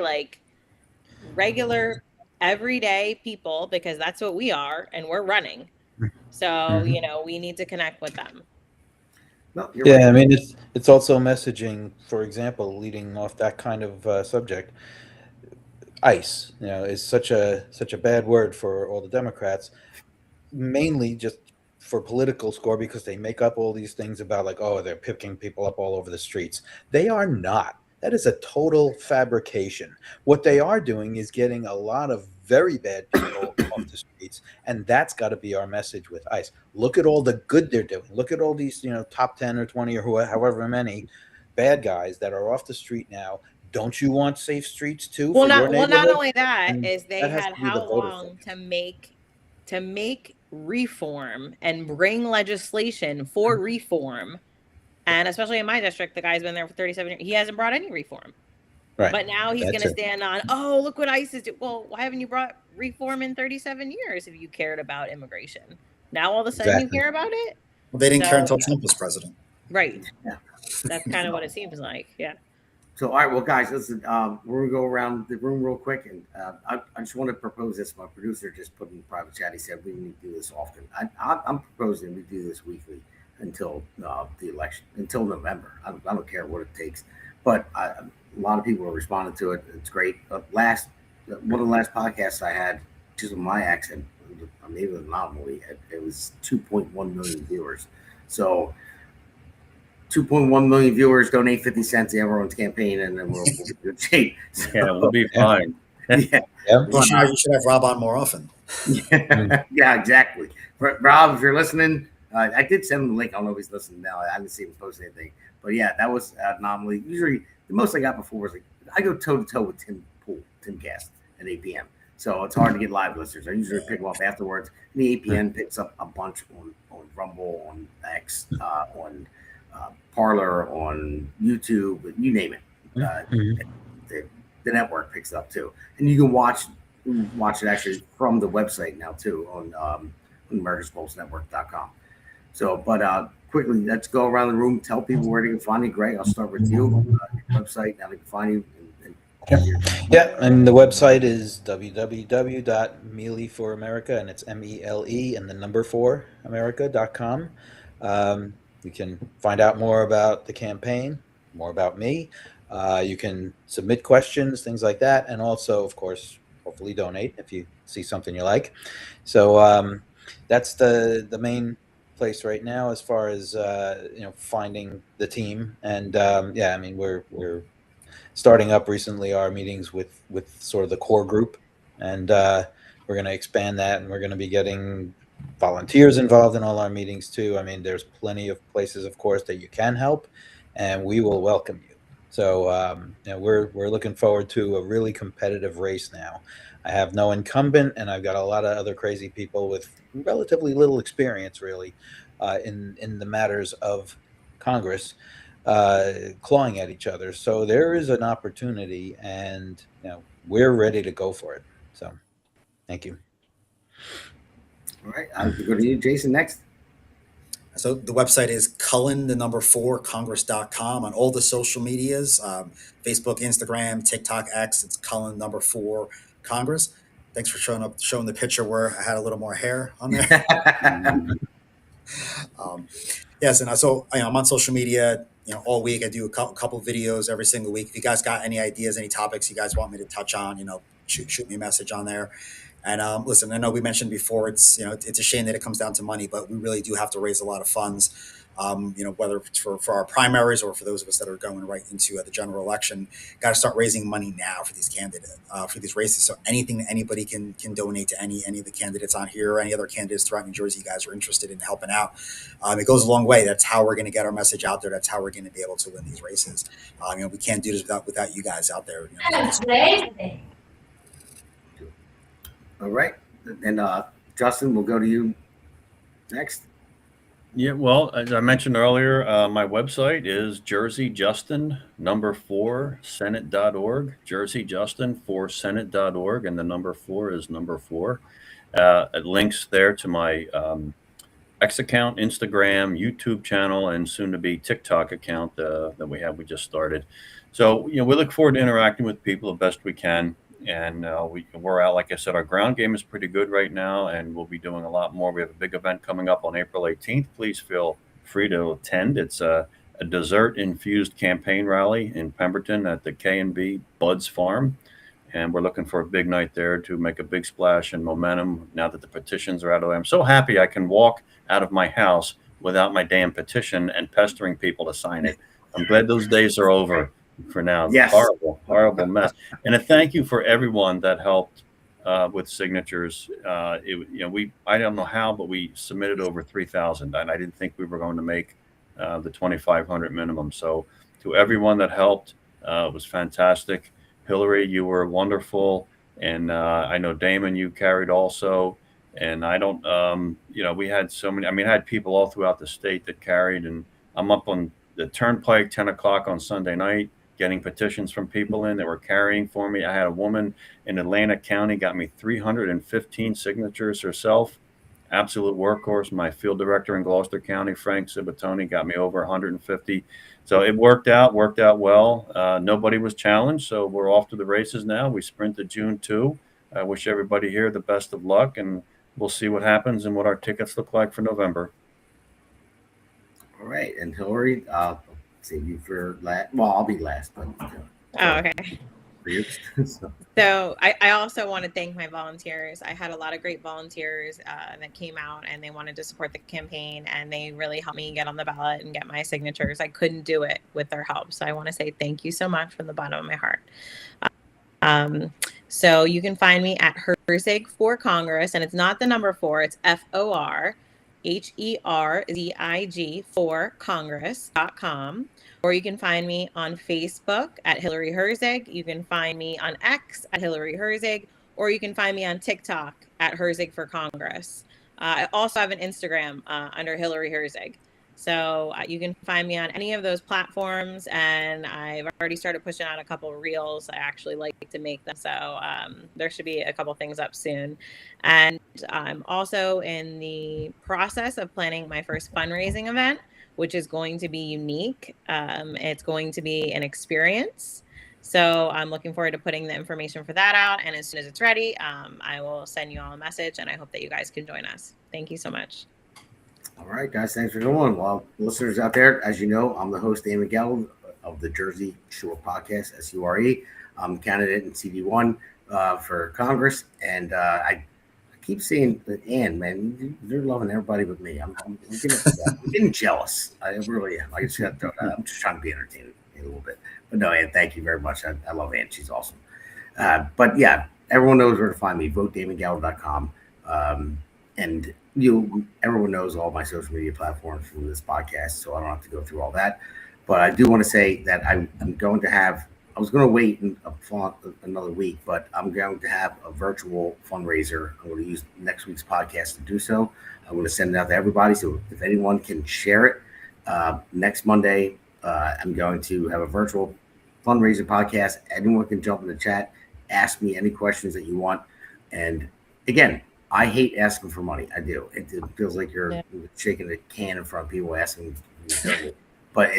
regular everyday people, because that's what we are, and we're running. So, we need to connect with them. No, you're right. It's also messaging, for example, leading off that kind of subject. ICE, is such a bad word for all the Democrats, mainly just for political score, because they make up all these things about they're picking people up all over the streets. They are not. That is a total fabrication. What they are doing is getting a lot of very bad people off the streets, and that's got to be our message with ICE. Look at all the good they're doing. Look at all these, top 10 or 20 or however many bad guys that are off the street now. Don't you want safe streets too? Well, not only that, is they that had how long to make reform and bring legislation for reform And especially in my district, the guy's been there for 37 years. He hasn't brought any reform. Right. But now he's That's going to it. stand on, oh, look what ICE is doing. Well, why haven't you brought reform in 37 years if you cared about immigration? Now all of a sudden Exactly. you care about it? Well, they didn't care So- until Trump was president. Right. Yeah. That's kind of what it seems like. Yeah. So, all right, well, guys, listen, we're gonna go around the room real quick, and I just want to propose this. My producer just put in the private chat. He said we need to do this often. I'm proposing we do this weekly until the election, until November. I don't care what it takes, but a lot of people are responding to it. It's great. One of the last podcasts I had, just with my accent, maybe it was an anomaly. It was 2.1 million viewers. So 2.1 million viewers, donate 50 cents to everyone's campaign, and then we'll be in good shape. So, Yeah, we'll be fine. yeah. You should have Rob on more often. Yeah, exactly. Rob, if you're listening, I did send him the link. I don't know if he's listening now. I haven't seen him post anything. But yeah, that was an anomaly. Usually, the most I got before was like, I go toe to toe with Tim Cast at 8 p.m. So it's hard to get live listeners. I usually pick them up afterwards. And the APN picks up a bunch on Rumble, on X, on Parler, on YouTube, you name it. The network picks it up too, and you can watch it actually from the website now too on AmericasPulseNetwork.com. So, but quickly, let's go around the room. Tell people where they can find you, Gregg. I'll start with you. Your website, how they can find you. Yeah, and the website is www.Mele for America, and it's MELE and the number 4 America.com. You can find out more about the campaign, more about me. You can submit questions, things like that, and also, of course, hopefully donate if you see something you like. So that's the main place right now as far as finding the team. And yeah, I mean we're starting up recently our meetings with sort of the core group, and we're going to expand that, and we're going to be getting volunteers involved in all our meetings too. I mean, there's plenty of places, of course, that you can help, and we will welcome you. So we're looking forward to a really competitive race now. I have no incumbent, and I've got a lot of other crazy people with relatively little experience, really, in the matters of Congress, clawing at each other. So there is an opportunity, and we're ready to go for it. So, thank you. All right, I'll go to you, Jason, next. So the website is Cullen, the number 4 Congress.com on all the social medias, Facebook, Instagram, TikTok, X. It's Cullen, number 4 Congress. Thanks for showing the picture where I had a little more hair on there. Yes, and so I'm on social media, all week. I do a couple videos every single week. If you guys got any ideas, any topics you guys want me to touch on, shoot me a message on there. And listen, I know we mentioned before, it's a shame that it comes down to money, but we really do have to raise a lot of funds. Whether it's for our primaries or for those of us that are going right into the general election, got to start raising money now for these candidates, for these races. So anything that anybody can donate to any of the candidates on here or any other candidates throughout New Jersey, you guys are interested in helping out. It goes a long way. That's how we're going to get our message out there. That's how we're going to be able to win these races. We can't do this without you guys out there. All right, and Justin, we'll go to you next. Yeah, well, as I mentioned earlier, my website is JerseyJustin, number 4, Senate.org, JerseyJustin4Senate.org, and the number 4 is number 4. It links there to my X account, Instagram, YouTube channel, and soon to be TikTok account that we just started. So, we look forward to interacting with people the best we can. And we're out, like I said, our ground game is pretty good right now, and we'll be doing a lot more. We have a big event coming up on April 18th. Please feel free to attend. It's a dessert-infused campaign rally in Pemberton at the K&B Buds Farm. And we're looking for a big night there to make a big splash and momentum now that the petitions are out of the way. I'm so happy I can walk out of my house without my damn petition and pestering people to sign it. I'm glad those days are over. For now. Yes. Horrible mess. And a thank you for everyone that helped with signatures. I don't know how, but we submitted over 3,000, and I didn't think we were going to make the 2,500 minimum. So to everyone that helped, it was fantastic. Hillary, you were wonderful, and I know Damon, you carried also. And I don't, we had so many. I mean, I had people all throughout the state that carried, and I'm up on the Turnpike 10 o'clock on Sunday night, getting petitions from people in that were carrying for me. I had a woman in Atlantic County got me 315 signatures herself. Absolute workhorse. My field director in Gloucester County, Frank Cibatoni, got me over 150. So it worked out well. Nobody was challenged, so we're off to the races now. We sprint to June 2. I wish everybody here the best of luck, and we'll see what happens and what our tickets look like for November. All right, and Hillary, I'll save you for last. Well, I'll be last, but Oh, okay. for you. So I also want to thank my volunteers. I had a lot of great volunteers that came out and they wanted to support the campaign, and they really helped me get on the ballot and get my signatures. I couldn't do it with their help. So I want to say thank you so much from the bottom of my heart. So you can find me at Herzig for Congress, and it's not the number 4, it's FORHERZIG for Congress.com. Or you can find me on Facebook at Hillary Herzig. You can find me on X at Hillary Herzig, or you can find me on TikTok at Herzig for Congress. I also have an Instagram under Hillary Herzig. So you can find me on any of those platforms, and I've already started pushing out a couple of reels. I actually like to make them, so there should be a couple things up soon. And I'm also in the process of planning my first fundraising event, which is going to be unique. It's going to be an experience. So I'm looking forward to putting the information for that out. And as soon as it's ready, I will send you all a message, and I hope that you guys can join us. Thank you so much. All right, guys, thanks for going. Well, listeners out there, as you know, I'm the host, Damon, Galdo, of the Jersey Shore Podcast, SURE. I'm a candidate in CD1 for Congress, and I keep seeing Ann, man, you're loving everybody but me. I'm getting jealous. I really am. I'm just trying to be entertaining a little bit. But no, Ann, thank you very much. I love Ann. She's awesome. But yeah, everyone knows where to find me. VoteDamonGaldo.com. And everyone knows all my social media platforms from this podcast, so I don't have to go through all that. But I do want to say that I was going to wait another week, but I'm going to have a virtual fundraiser. I'm going to use next week's podcast to do so. I'm going to send it out to everybody. So if anyone can share it, next Monday, I'm going to have a virtual fundraiser podcast. Anyone can jump in the chat, ask me any questions that you want. And again, I hate asking for money. I do. It feels like you're shaking a can in front of people asking. But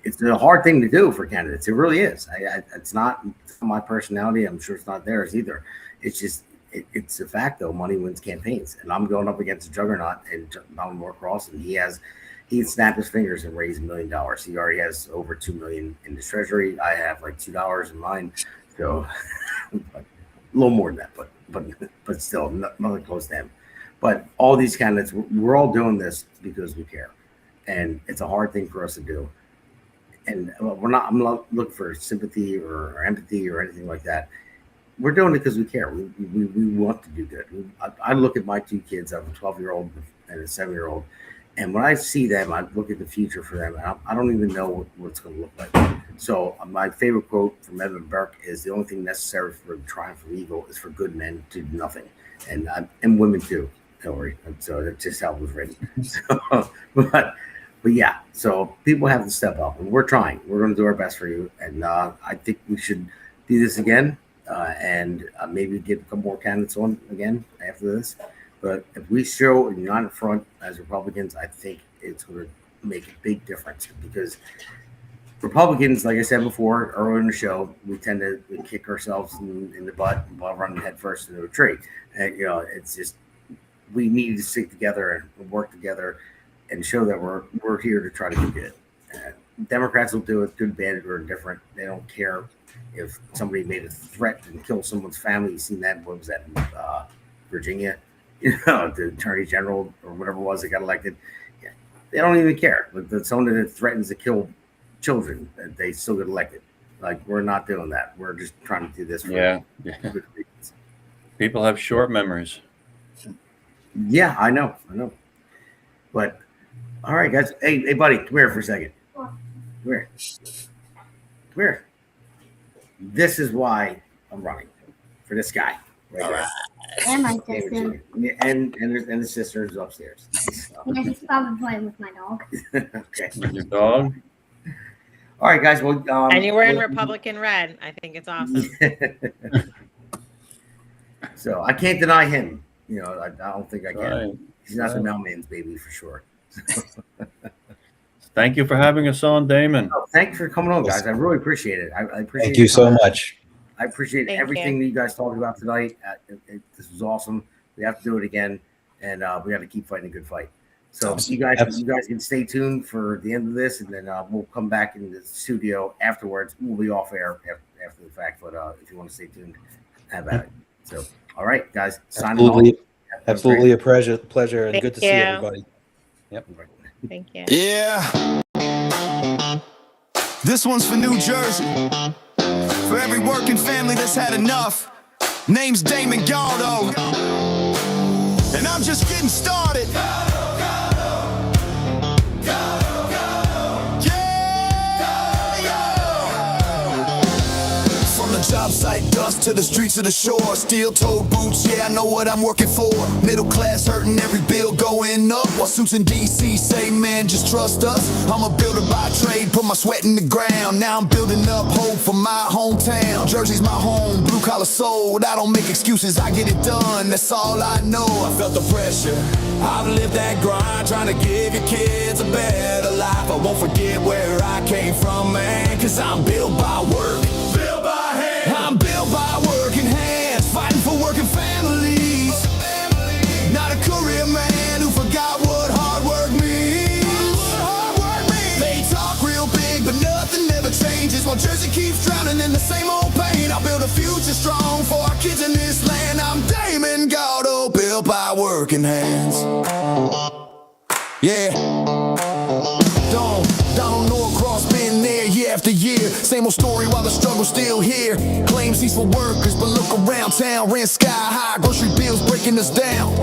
it's a hard thing to do for candidates. It really is. It's not my personality. I'm sure it's not theirs either. It's just it's a fact though. Money wins campaigns, and I'm going up against a juggernaut and Donald Norcross, and he snapped his fingers and raised $1 million. He already has over $2 million in his treasury. I have like $2 in mine, so a little more than that, but still nothing close to him. But all these candidates, we're all doing this because we care, and it's a hard thing for us to do. And I'm not looking for sympathy or empathy or anything like that. We're doing it because we care. We want to do good. I look at my 2 kids. I have a 12-year-old and a 7-year-old. And when I see them, I look at the future for them. And I don't even know what it's going to look like. So my favorite quote from Edmund Burke is, the only thing necessary for the triumph of evil is for good men to do nothing. And women too, Hillary. So that's just how it was written. So, but yeah, so people have to step up, and we're trying. We're going to do our best for you. And I think we should do this again and maybe get a couple more candidates on again after this. But if we show a united front as Republicans, I think it's going to make a big difference, because Republicans, like I said before earlier in the show, we tend to kick ourselves in the butt while running headfirst into a tree. And, it's just, we need to stick together and work together and show that we're here to try to do good. Democrats will do it, good, bad, or indifferent. They don't care if somebody made a threat and killed someone's family. You've seen that. What was that in Virginia? The attorney general or whatever it was that got elected. Yeah, they don't even care. But someone that threatens to kill children, they still get elected. Like, we're not doing that. We're just trying to do this for good reasons. People have short memories. Yeah, I know. But all right, guys. Hey, buddy, come here for a second. Come here. This is why I'm running for this guy. Right all right. And my sister. And the sister is upstairs. So. Yeah, she's probably playing with my dog. Okay. With your dog? All right, guys. Well, and you're wearing Republican red. I think it's awesome. So I can't deny him. You know, I don't think I can. Right. He's not the mailman's baby for sure. Thank you for having us on, Damon. Oh, thanks for coming on, guys. I really appreciate it. I appreciate. Thank you so much. I appreciate everything that you guys talked about tonight. This was awesome. We have to do it again, and we have to keep fighting a good fight. So you guys can stay tuned for the end of this, and then we'll come back in the studio afterwards. We'll be off air after the fact, but if you want to stay tuned, have at it. So, all right, guys, signing off. Absolutely a pleasure, and good to see everybody. Yep. Thank you. Yeah. This one's for New Jersey. For every working family that's had enough. Name's Damon Galdo. And I'm just getting started. Job site dust to the streets of the shore. Steel-toed boots, yeah, I know what I'm working for. Middle class hurting, every bill going up. While suits in D.C. say, man, just trust us. I'm a builder by trade, put my sweat in the ground. Now I'm building up hope for my hometown. Jersey's my home, blue-collar soul. I don't make excuses, I get it done, that's all I know. I felt the pressure, I've lived that grind, trying to give your kids a better life. I won't forget where I came from, man, cause I'm built by work. I'm built by working hands, fighting for working families. Not a career man who forgot what hard work means. They talk real big, but nothing ever changes. While Jersey keeps drowning in the same old pain, I'll build a future strong for our kids in this land. I'm Damon Galdo, built by working hands. Yeah. Donald Norcross been there year after year. Same old story while the struggle's still here. Claims he's for workers, but look around town. Rent sky high, grocery bills breaking us down.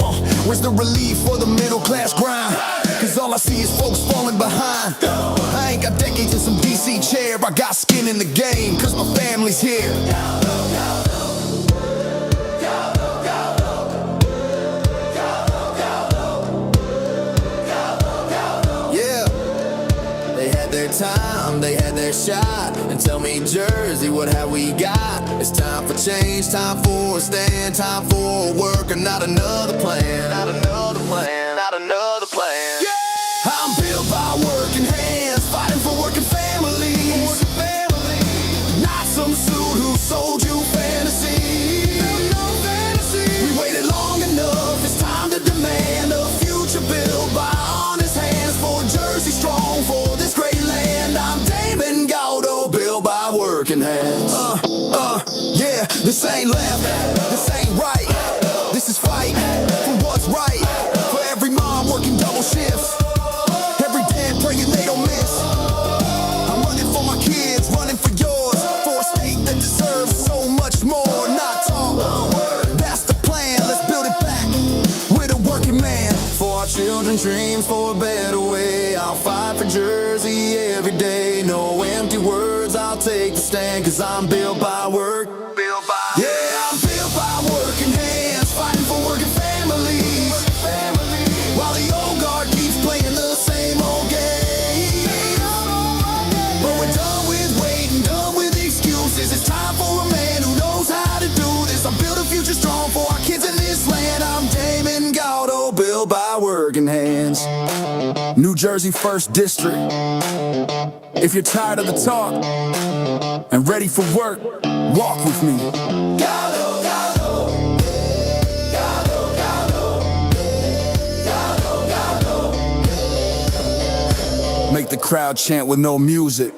Where's the relief for the middle class grind? Cause all I see is folks falling behind. I ain't got decades in some DC chair. I got skin in the game, cause my family's here. Time, they had their shot, and tell me, Jersey, what have we got? It's time for change, time for a stand, time for work, and not another plan, not another plan, not another plan. Yeah! I'm built by working hands, fighting for working families. Not some suit who sold you fantasy. We waited long enough, it's time to demand a future built by honest hands for Jersey strong, for this great land. I'm Damon Galdo, built by working hands. Yeah, this ain't left, this ain't right. This is fight for what's right. For every mom working double shifts, every dad praying they don't miss. I'm running for my kids, running for yours, for a state that deserves so much more. Not talk, that's the plan. Let's build it back with a working man. For our children's dreams, for a better way. I'll fight for Jersey every day. No empty words, I'll take the stand. Cause I'm built by work. Yeah, I'm built by working hands, fighting for working families. While the old guard keeps playing the same old game. But we're done with waiting, done with excuses. It's time for a man who knows how to do this. I build a future strong for our kids in this land. I'm Damon Galdo, built by working hands. New Jersey 1st District. If you're tired of the talk and ready for work, walk with me. Galdo, Galdo. Galdo, Galdo. Galdo, Galdo. Make the crowd chant with no music.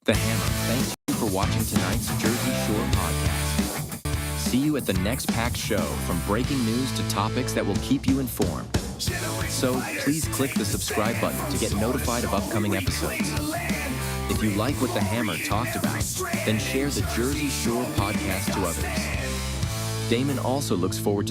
The Hammer thanks you for watching tonight's Jersey Shore podcast. See you at the next packed show, from breaking news to topics that will keep you informed. So please click the subscribe button to get notified of upcoming episodes. If you like what the Hammer talked about, then share the Jersey Shore podcast to others. Damon also looks forward to